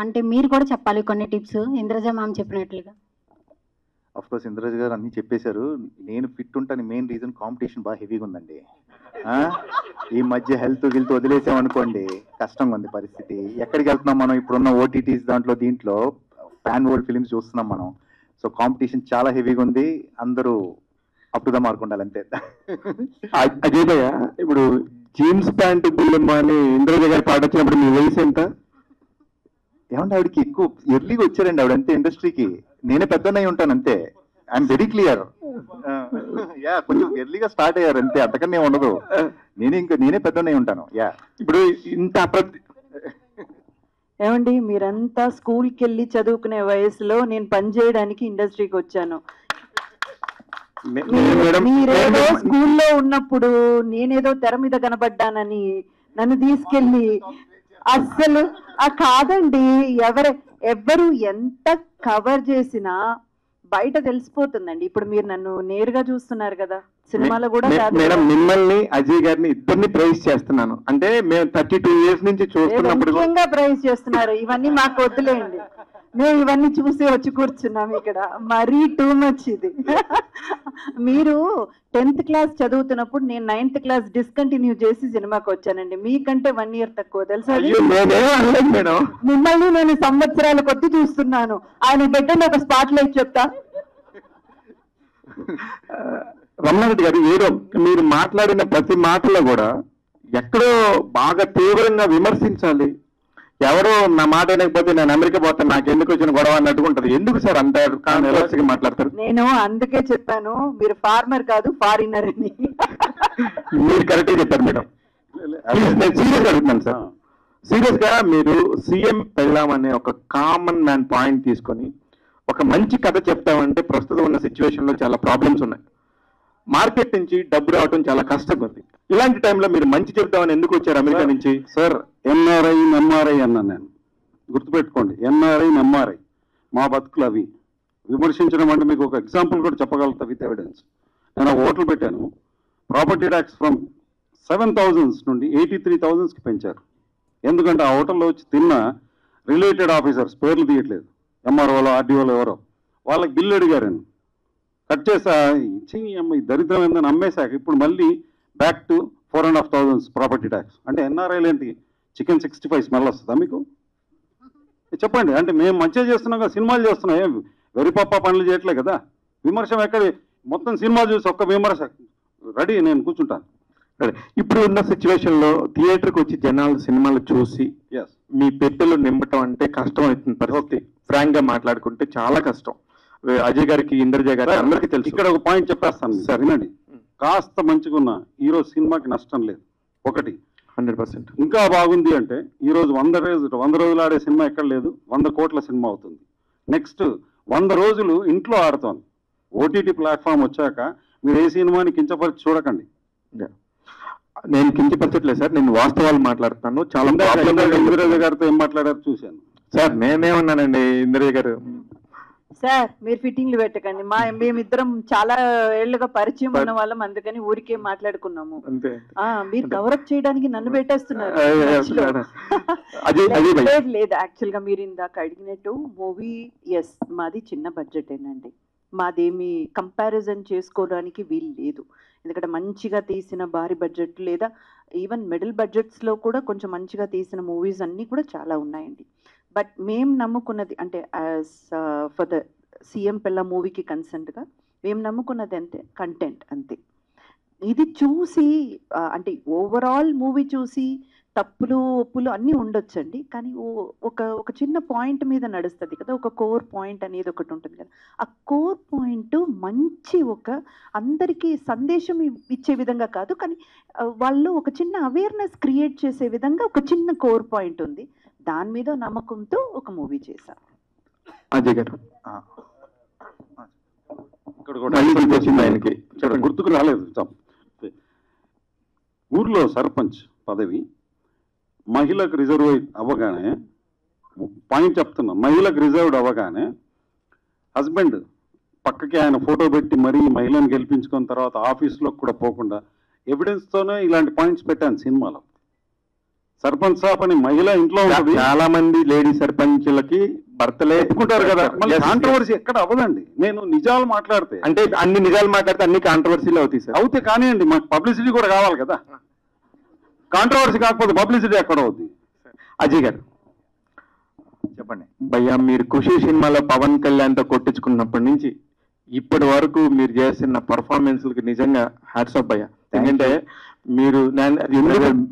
అంటే మీరు కూడా చెప్పాలి కొన్ని టిప్స్ ఇంద్రజ మ్యామ్ చెప్పినట్లుగా. అఫ్ కోర్స్ ఇంద్రజ గారు అన్నీ చెప్పేశారు. నేను ఫిట్ ఉంటాను మెయిన్ రీజన్ కాంపిటీషన్ బాగా హెవీగా ఉందండి. ఈ మధ్య హెల్త్ వదిలేసామనుకోండి కష్టంగా ఉంది పరిస్థితి. ఎక్కడికి వెళ్తున్నాం మనం? ఇప్పుడున్న ఓటీటీస్ దీంట్లో ప్యాన్ వరల్డ్ ఫిలిమ్స్ చూస్తున్నాం మనం. సో కాంపిటీషన్ చాలా హెవీగా ఉంది. అందరూ అప్ టు ద మార్క్ ఉండాలి అంతే. అజయ్ భయ్య, ఇప్పుడు జీన్స్ ప్యాంట్ బుల్లమ్మ అని ఇంద్రజ గారి పాట వచ్చినప్పుడు మీ వయసు ఎంత? ఏమంటే ఆవిడకి ఎక్కువ ఎర్లీగా వచ్చారండి ఆవిడ అంతే ఇండస్ట్రీకి. నేనే పెద్దనై ఉంటాను అంతే. I'm very clear. యా కొంచెం ఎర్లీగా స్టార్ట్ అయ్యారు అంతే, అంతకన్నా ఉండదు. నేనే పెద్దనై ఉంటాను. యా ఇప్పుడు ఇంత ఏమండి మీరంతా స్కూల్కి వెళ్ళి చదువుకునే వయసులో నేను పనిచేయడానికి ఇండస్ట్రీకి వచ్చాను. మీరేదో స్కూల్లో ఉన్నప్పుడు నేనేదో తెర మీద కనబడ్డానని నన్ను తీసుకెళ్ళి అస్సలు కాదండి. ఎవరు ఎంత కవర్ చేసినా బయట తెలిసిపోతుందండి. ఇప్పుడు మీరు నన్ను నేరుగా చూస్తున్నారు కదా, సినిమాలో కూడా మేడం మిమ్మల్ని అజయ్ గారిని ఇద్దరిని ప్రైజ్ చేస్తున్నాను. అంటే మేము 32 years నుంచి చూస్తున్నప్పుడు ముఖ్యంగా ప్రైజ్ చేస్తున్నారు. ఇవన్నీ మాకు వద్దులేండి, మేము ఇవన్నీ చూసి వచ్చి కూర్చున్నాం ఇక్కడ. మరీ టూ మచ్ ఇది. మీరు 10th క్లాస్ చదువుతున్నప్పుడు నేను 9th క్లాస్ డిస్కంటిన్యూ చేసి సినిమాకి వచ్చానండి. మీకంటే 1 year తక్కువ తెలుసా? మిమ్మల్ని నేను సంవత్సరాల కొద్ది చూస్తున్నాను. ఆయన పెట్టండి ఒక స్పాట్ లైట్ చెప్తా. రమణారెడ్డి గారు, ఏదో మీరు మాట్లాడిన ప్రతి మాటలో కూడా ఎక్కడో బాగా తీవ్రంగా విమర్శించాలి. ఎవరో నా మాట వినకపోతే నేను అమెరికా పోతాను, నాకు ఎందుకు వచ్చిన గొడవ అన్నట్టుగా ఉంటది. ఎందుకు సార్ అంత కాన్స్పిరసీగా మాట్లాడతారు? నేను అందుకే చెప్పాను మీరు ఫార్మర్ కాదు ఫారినర్ అని. మీరు కరెక్ట్గా చెప్పారు మేడం. నేను సీరియస్ అడుగుతున్నాను సార్. సీరియస్ గా మీరు సీఎం పెళ్ళాం అనే ఒక కామన్ మ్యాన్ పాయింట్ తీసుకొని ఒక మంచి కథ చెప్తామంటే ప్రస్తుతం ఉన్న సిచ్యువేషన్ లో చాలా ప్రాబ్లమ్స్ ఉన్నాయి. మార్కెట్ నుంచి డబ్బు రావడం చాలా కష్టంగా ఉంది. ఇలాంటి టైంలో మీరు మంచి చెప్తామని ఎందుకు వచ్చారు అమెరికా నుంచి? సార్ ఎన్ఆర్ఐ ఎంఆర్ఐ అన్నాను నేను. గుర్తుపెట్టుకోండి, ఎన్ఆర్ఐ ఎంఆర్ఐ మా బతుకులు అవి. విమర్శించడం అంటే మీకు ఒక ఎగ్జాంపుల్ కూడా చెప్పగలుగుతా విత్ ఎవిడెన్స్. నేను ఒక హోటల్ పెట్టాను. ప్రాపర్టీ ట్యాక్స్ ఫ్రమ్ 7,000 నుండి 83,000కి పెంచారు. ఎందుకంటే ఆ హోటల్లో వచ్చి తిన్న రిలేటెడ్ ఆఫీసర్స్ పేర్లు తీయట్లేదు, ఎంఆర్ఓలో ఆర్డీఓలో ఎవరో, వాళ్ళకి బిల్లు అడిగారని కట్ చేసా. ఇచ్చి ఈ దరిద్రం ఏందని అమ్మేశాక ఇప్పుడు మళ్ళీ బ్యాక్ టు 4,500 ప్రాపర్టీ ట్యాక్స్. అంటే ఎన్ఆర్ఐలు ఏంటి, చికెన్ 65 స్మెల్ వస్తుందా మీకు? చెప్పండి. అంటే మేము మంచిగా చేస్తున్నాం కదా, సినిమాలు చేస్తున్నాం, ఏం వెరిపప్ప పనులు చేయట్లే కదా. విమర్శ ఎక్కడ? మొత్తం సినిమా చూసి ఒక్క విమర్శ రెడీ, నేను కూర్చుంటాను. ఇప్పుడు ఉన్న సిచ్యువేషన్ లో థియేటర్కి వచ్చి జనాలు సినిమాలు చూసి మీ పెట్టెలు నింపటం అంటే కష్టం అవుతుంది పరిస్థితి. ఫ్రాంక్ గా మాట్లాడుకుంటే చాలా కష్టం. అజయ్ గారికి ఇంద్రజ గారికి అందరికీ తెలుసు. ఇక్కడ ఒక పాయింట్ చెప్పేస్తాను సార్, వినండి. కాస్త మంచిగున్న ఈరోజు సినిమాకి నష్టం లేదు. ఒకటి 100%. ఇంకా బాగుంది అంటే ఈరోజు 100 రోజులు ఆడే సినిమా ఎక్కడ లేదు, 100 కోట్ల సినిమా అవుతుంది. నెక్స్ట్ 100 రోజులు ఇంట్లో ఆడుతోంది. ఓటీటీ ప్లాట్ఫామ్ వచ్చాక మీరు ఏ సినిమాని కించపరిచి చూడకండి. నేను కించపరచట్లేదు సార్, నేను వాస్తవాలు మాట్లాడుతాను. చాలా ఇంద్రజ గారితో ఏం మాట్లాడారు చూశాను సార్. నేనేమన్నానండి ఇంద్రజ గారు? సార్ మీరు ఫిట్టింగ్లు పెట్టకండి. మేమిద్దరం చాలా ఏళ్లుగా పరిచయం ఉన్న వాళ్ళం, అందుకని ఊరికే మాట్లాడుకున్నాము. మీరు కవరప్ చేయడానికి నన్ను పెట్టేస్తున్నారు. లేదు, యాక్చువల్ గా మీరు ఇందాక అడిగినట్టు మూవీ ఎస్ మాది చిన్న బడ్జెటేనండి. మాదేమి కంపారిజన్ చేసుకోవడానికి వీలు లేదు. ఎందుకంటే మంచిగా తీసిన భారీ బడ్జెట్ లేదా ఈవెన్ మిడిల్ బడ్జెట్స్లో కూడా కొంచెం మంచిగా తీసిన మూవీస్ అన్నీ కూడా చాలా ఉన్నాయండి. బట్ మేము నమ్ముకున్నది అంటే యాజ్ ఫర్ ద సీఎం పిల్ల మూవీకి కన్సెంట్గా మేము నమ్ముకున్నది అంతే, కంటెంట్ అంతే. ఇది చూసి అంటే ఓవరాల్ మూవీ చూసి తప్పులు ఒప్పులు అన్నీ ఉండొచ్చండి, కానీ ఒక చిన్న పాయింట్ మీద నడుస్తుంది కదా, ఒక కోర్ పాయింట్ అనేది ఒకటి ఉంటుంది కదా. ఆ కోర్ పాయింట్ మంచి ఒక అందరికీ సందేశం ఇచ్చే విధంగా కాదు, కానీ వాళ్ళు ఒక చిన్న అవేర్నెస్ క్రియేట్ చేసే విధంగా ఒక చిన్న కోర్ పాయింట్ ఉంది. దాని మీద నమ్మకంతో ఒక మూవీ చేశాను. అజయ్ గారు ఇక్కడ కూడా మళ్ళీ గుర్తొచ్చింది ఆయనకి. ఇక్కడ గుర్తుకు రాలేదు. ఊర్లో సర్పంచ్ పదవి మహిళకు రిజర్వ్ అవ్వగానే, పాయింట్ చెప్తున్నా, మహిళకు రిజర్వ్డ్ అవ్వగానే హస్బెండ్ పక్కకి ఆయన ఫోటో పెట్టి మరీ మహిళను గెలిపించుకున్న తర్వాత ఆఫీస్లోకి కూడా పోకుండా ఎవిడెన్స్తోనే ఇలాంటి పాయింట్స్ పెట్టాను సినిమాలో. సర్పంచ్ సాబ్ అని మహిళ ఇంట్లో ఉంటుంది. చాలా మంది లేడీ సర్పంచ్లకి భర్తలే ఒప్పుకుంటారు కదా, కాంట్రవర్సీ ఎక్కడ అవ్వదండి. నేను నిజాలు మాట్లాడితే, అంటే అన్ని నిజాలు మాట్లాడితే అన్ని కాంట్రవర్సీలు అవుతాయి సార్. అవుతే కానివ్వండి, మాకు పబ్లిసిటీ కూడా కావాలి కదా. కాంట్రవర్సీ కాకపోతే పబ్లిసిటీ ఎక్కడ అవుతుంది? అజయ్ గారు చెప్పండి. భయ్యా, మీరు ఖుషి సినిమాలో పవన్ కళ్యాణ్తో కొట్టించుకున్నప్పటి నుంచి ఇప్పటి వరకు మీరు చేసిన పర్ఫార్మెన్స్లకి నిజంగా హ్యాట్స్ ఆఫ్ భయ్యా. ఎందుకంటే మీరు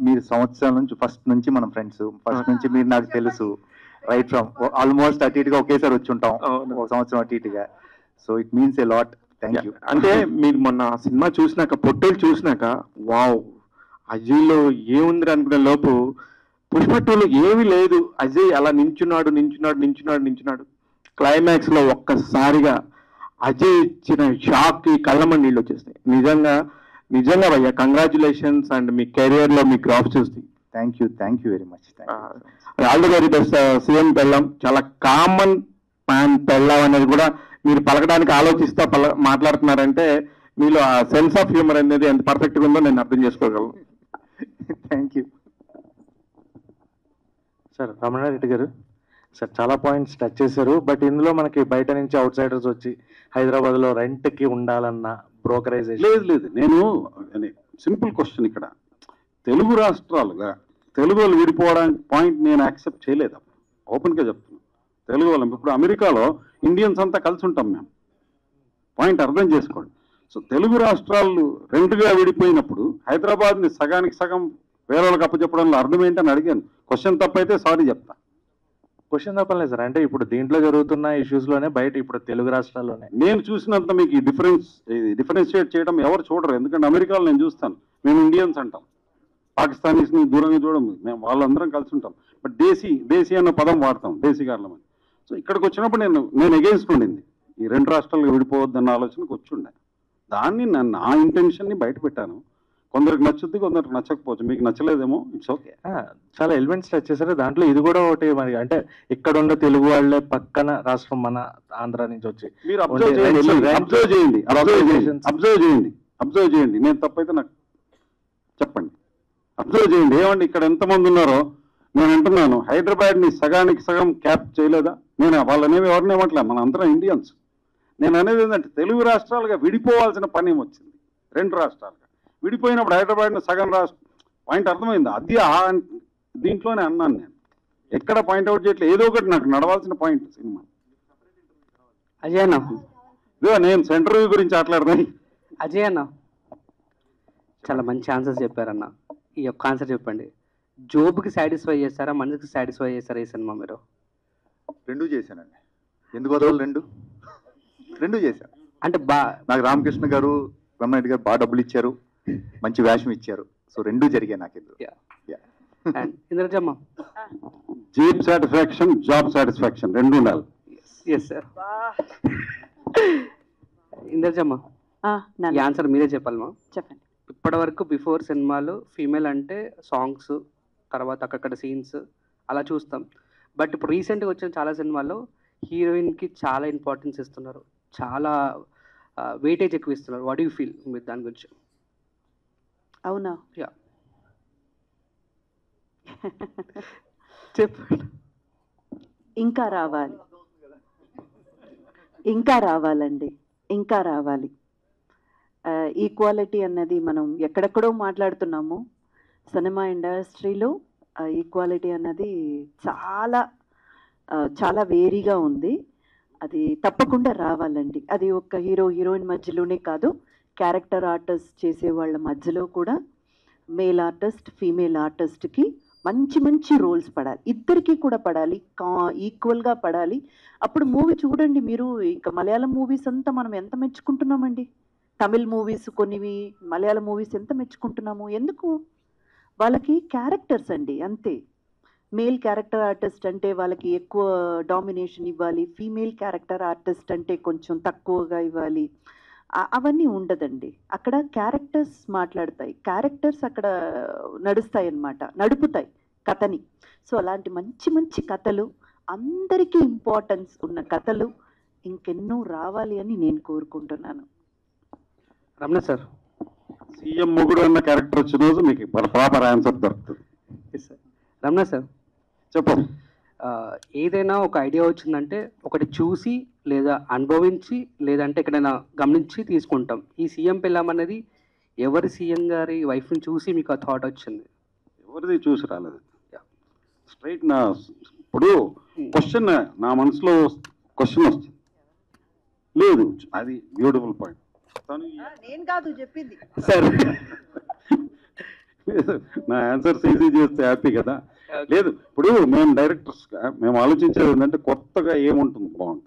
మీరు సంవత్సరాల నుంచి ఫస్ట్ నుంచి మనం ఫ్రెండ్స్, ఫస్ట్ నుంచి మీరు నాకు తెలుసు, రైట్ ఫ్రమ్ ఆల్మోస్ట్ అటు ఇటుగా ఒకేసారి వచ్చి ఉంటాం, ఒక సంవత్సరం అటు ఇటుగా. So it means a lot. Thank you. అంటే మీరు మొన్న సినిమా చూసినాక, పొట్టేలు చూసినాక, వావ్ అజయ్లో ఏముంది అనుకునే లోపు పుష్ప 2లో ఏమీ లేదు. అజయ్ అలా నించున్నాడు. క్లైమాక్స్ లో ఒక్కసారిగా అజయ్ ఇచ్చిన షాక్ కి కళ్ళమని నీళ్ళు వచ్చేస్తాయి. నిజంగా భయ్యా, కంగ్రాచులేషన్స్. అండ్ మీ కెరియర్ లో మీ గ్రాఫ్ చూస్తాయి. Thank you very much. All the very best. CM పెళ్ళం చాలా కామన్ మ్యాన్ పెళ్ళం అనేది కూడా మీరు పలకడానికి ఆలోచిస్తా మాట్లాడుతున్నారంటే మీలో ఆ సెన్స్ ఆఫ్ హ్యూమర్ అనేది ఎంత పర్ఫెక్ట్గా ఉందో నేను అర్థం చేసుకోగలను. Thank you sir. రమణారెడ్డి గారు సార్ చాలా పాయింట్స్ టచ్ చేశారు. బట్ ఇందులో మనకి బయట నుంచి అవుట్ సైడర్స్ వచ్చి హైదరాబాద్లో రెంట్కి ఉండాలన్న బ్రోకరైజేషన్ లేదు. నేను సింపుల్ క్వశ్చన్, ఇక్కడ తెలుగు రాష్ట్రాలుగా తెలుగు వాళ్ళు విడిపోవడానికి పాయింట్ నేను యాక్సెప్ట్ చేయలేదు. ఓపెన్గా చెప్తున్నాను. తెలుగు వాళ్ళం ఇప్పుడు అమెరికాలో ఇండియన్స్ అంతా కలిసి ఉంటాం మేము. పాయింట్ అర్థం చేసుకోండి. సో తెలుగు రాష్ట్రాలు రెండుగా విడిపోయినప్పుడు హైదరాబాద్ని సగానికి సగం వేరే వాళ్ళకి అప్పచెప్పడంలో అర్థం ఏంటని అడిగాను. క్వశ్చన్ తప్పైతే సారీ చెప్తా. క్వశ్చన్ తప్పలేదు సార్. అంటే ఇప్పుడు దీంట్లో జరుగుతున్న ఇష్యూస్లోనే బయట ఇప్పుడు తెలుగు రాష్ట్రాల్లోనే నేను చూసినంత మీకు ఈ డిఫరెన్షియేట్ చేయడం ఎవరు చూడరు. ఎందుకంటే అమెరికాలో నేను చూస్తాను, మేము ఇండియన్స్ అంటాం, పాకిస్తానీస్ని దూరంగా చూడము, మేము వాళ్ళందరం కలిసి ఉంటాం. బట్ దేశీ అన్న పదం వాడతాం, దేశీ కారణం అని. సో ఇక్కడికి వచ్చినప్పుడు నేను ఎగెయిన్స్ట్ ఉండింది, ఈ రెండు రాష్ట్రాలు విడిపోవద్దన్న ఆలోచనకు వచ్చి ఉండే. దాన్ని నా ఇంటెన్షన్ని బయట పెట్టాను. కొందరికి నచ్చుద్ది, కొందరికి నచ్చకపోవచ్చు. మీకు నచ్చలేదేమో, ఇట్స్ ఓకే. చాలా ఎలిమెంట్స్ టచ్ చేశారు. దాంట్లో ఇది కూడా ఒకటి మరి, అంటే ఇక్కడ ఉన్న తెలుగు వాళ్ళే పక్కన రాష్ట్రం మన ఆంధ్ర నుంచి వచ్చి మీరు అబ్జర్వ్ చేయండి. నేను తప్పైతే నాకు చెప్పండి. అబ్జర్వ్ చేయండి. ఏమండి ఇక్కడ ఎంతమంది ఉన్నారో నేను అంటున్నాను, హైదరాబాద్ని సగానికి సగం క్యాప్ చేయలేదా? నేను వాళ్ళనేమి ఎవరినేమట్లే, మన అందరం ఇండియన్స్. నేను అనేది ఏంటంటే తెలుగు రాష్ట్రాలుగా విడిపోవాల్సిన పని ఏమొచ్చింది? రెండు రాష్ట్రాలుగా విడిపోయినప్పుడు హైదరాబాద్ని సగం రాష్ట్రం పాయింట్ అర్థమైంది. అది దీంట్లోనే అన్నాను నేను. ఎక్కడ పాయింట్అవుట్ చేయట్లేదు, ఏదో ఒకటి నాకు నడవాల్సిన పాయింట్ సినిమా. అజయ్ అన్న, ఇదో నేను సెంటర్ వ్యూ గురించి మాట్లాడదాం. అజయ్ అన్న చాలా మంచి ఆన్సర్స్ చెప్పారన్న. ఈ యొక్క ఆన్సర్ చెప్పండి. జోబ్కి సాటిస్ఫై చేస్తారా, మనసుకి సాటిస్ఫై చేస్తారా ఈ సినిమా మీరు? రెండు చేశానండి. ఎందుకు వదలు? రెండు చేశాను. అంటే నాకు రామకృష్ణ గారు, రమణారెడ్డి గారు బాగా డబ్బులు ఇచ్చారు, మంచి వేషం ఇచ్చారు. సో రెండు జరిగాయి నాకు. ఇంద్రజమ్మ, జీప్ సాటిస్ఫాక్షన్, జాబ్ సాటిస్ఫాక్షన్ రెండు ఉండాలి. Yes sir. ఇంద్రజమ్మ, ఈ ఆన్సర్ మీరే చెప్పాలమ్మా. చెప్పండి. ఇప్పటి వరకు బిఫోర్ సినిమాలు ఫీమేల్ అంటే సాంగ్స్, తర్వాత అక్కడక్కడ సీన్స్ అలా చూస్తాం. బట్ ఇప్పుడు రీసెంట్గా వచ్చిన చాలా సినిమాల్లో హీరోయిన్కి చాలా ఇంపార్టెన్స్ ఇస్తున్నారు, చాలా వెయిటేజ్ ఎక్కువ ఇస్తున్నారు. వాట్ యూ ఫీల్ మీరు దాని గురించి? అవునా? యా, చెప్పండి. ఇంకా రావాలండి, ఇంకా రావాలి. ఈక్వాలిటీ అన్నది మనం ఎక్కడెక్కడో మాట్లాడుతున్నాము. సినిమా ఇండస్ట్రీలో ఈక్వాలిటీ అన్నది చాలా చాలా వేరీగా ఉంది. అది తప్పకుండా రావాలండి. అది ఒక హీరోయిన్ మధ్యలోనే కాదు, క్యారెక్టర్ ఆర్టిస్ట్ చేసే వాళ్ళ మధ్యలో కూడా మేల్ ఆర్టిస్ట్, ఫీమేల్ ఆర్టిస్ట్కి మంచి రోల్స్ పడాలి. ఇద్దరికీ కూడా పడాలి, ఈక్వల్గా పడాలి. అప్పుడు మూవీ చూడండి మీరు, ఇంకా మలయాళం మూవీస్ అంతా మనం ఎంత మెచ్చుకుంటున్నామండి. తమిళ్ మూవీస్ కొన్నివి, మలయాళం మూవీస్ ఎంత మెచ్చుకుంటున్నాము. ఎందుకు? వాళ్ళకి క్యారెక్టర్స్ అండి, అంతే. మేల్ క్యారెక్టర్ ఆర్టిస్ట్ అంటే వాళ్ళకి ఎక్కువ డామినేషన్ ఇవ్వాలి, ఫీమేల్ క్యారెక్టర్ ఆర్టిస్ట్ అంటే కొంచెం తక్కువగా ఇవ్వాలి. అవన్నీ ఉండదండి. అక్కడ క్యారెక్టర్స్ మాట్లాడతాయి, క్యారెక్టర్స్ అక్కడ నడుస్తాయి అన్నమాట, నడుపుతాయి కథని. సో అలాంటి మంచి మంచి కథలు, అందరికీ ఇంపార్టెన్స్ ఉన్న కథలు ఇంకెన్నో రావాలి అని నేను కోరుకుంటున్నాను. రమణ సార్, సీఎం మొగుడు అన్న క్యారెక్టర్ వచ్చిన రోజు మీకు ప్రాపర్ ఆన్సర్ దొరుకుతుంది. రమణ సార్ చెప్పు. ఏదైనా ఒక ఐడియా వచ్చిందంటే ఒకటి చూసి లేదా అనుభవించి లేదంటే ఎక్కడైనా గమనించి తీసుకుంటాం. ఈ సీఎం పెళ్ళాం అనేది ఎవరి సీఎం గారి వైఫ్ని చూసి మీకు ఆ థాట్ వచ్చింది? ఎవరిది చూసి రాలేదు. స్ట్రైట్ నా ఇప్పుడు క్వశ్చన్ నా మనసులో క్వశ్చన్ వస్తుంది లేదు, అది బ్యూటిఫుల్ పాయింట్. నేను కాదు చెప్పింది సార్, నా ఆన్సర్స్ ఈజీ చేస్తే హ్యాపీ కదా. లేదు, ఇప్పుడు మేము డైరెక్టర్స్గా మేము ఆలోచించేది ఏంటంటే కొత్తగా ఏముంటుంది బాగుంటుంది.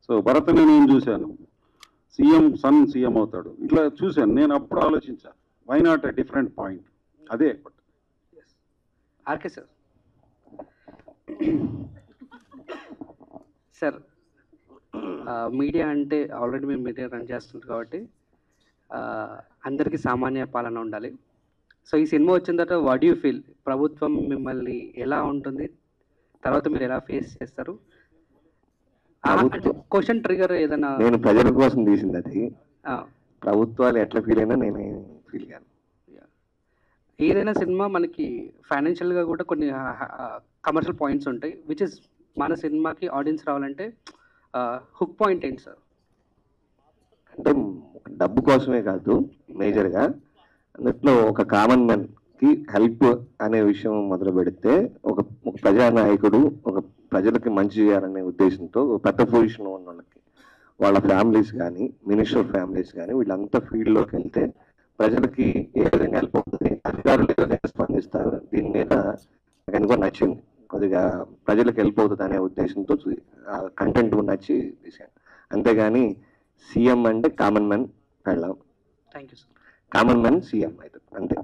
సో భరత్ని నేను చూశాను, సీఎం సన్ సీఎం అవుతాడు, ఇట్లా చూశాను. నేను అప్పుడు ఆలోచించాను, why not a different point. అదే ఆర్కే సార్. సార్, మీడియా అంటే ఆల్రెడీ మేము మీడియా రన్ చేస్తుంటారు కాబట్టి అందరికీ సామాన్య పాలన ఉండాలి. సో ఈ సినిమా వచ్చిన తర్వాత వాట్ యూ ఫీల్? ప్రభుత్వం మిమ్మల్ని ఎలా ఉంటుంది, తర్వాత మీరు ఎలా ఫేస్ చేస్తారు? క్వశ్చన్ ట్రిగర్ ఏదైనా? నేను ప్రజల కోసం తీసింది అది. ప్రభుత్వాలు ఎట్లా ఫీల్ అయినా నేను ఫీల్ కాను. ఏదైనా సినిమా మనకి ఫైనాన్షియల్గా కూడా కొన్ని కమర్షియల్ పాయింట్స్ ఉంటాయి, విచ్ ఇస్ మన సినిమాకి ఆడియన్స్ రావాలంటే హుక్ పాయింట్ ఏంటి సార్? అంటే డబ్బు కోసమే కాదు, మేజర్గా అందులో ఒక కామన్ మ్యాన్కి హెల్ప్ అనే విషయం మొదలు పెడితే ఒక ప్రజానాయకుడు ఒక ప్రజలకి మంచి చేయాలనే ఉద్దేశంతో పెద్ద పొజిషన్ ఉన్న వాళ్ళకి వాళ్ళ ఫ్యామిలీస్ కానీ మినిస్టర్ ఫ్యామిలీస్ కానీ వీళ్ళంతా ఫీల్డ్లోకి వెళ్తే ప్రజలకి ఏ విధంగా హెల్ప్ అవుతుంది, అధికారులు ఏ విధంగా స్పందిస్తారు, దీని మీద నాకు ఎందుకో నచ్చింది. కొద్దిగా ప్రజలకు హెల్ప్ అవుతుంది అనే ఉద్దేశంతో కంటెంట్ నచ్చి తీసాను. అంతేగాని సీఎం అంటే కామన్ మ్యాన్ వెళ్ళాం, thank you sir. Common man CM అయితే అంతే.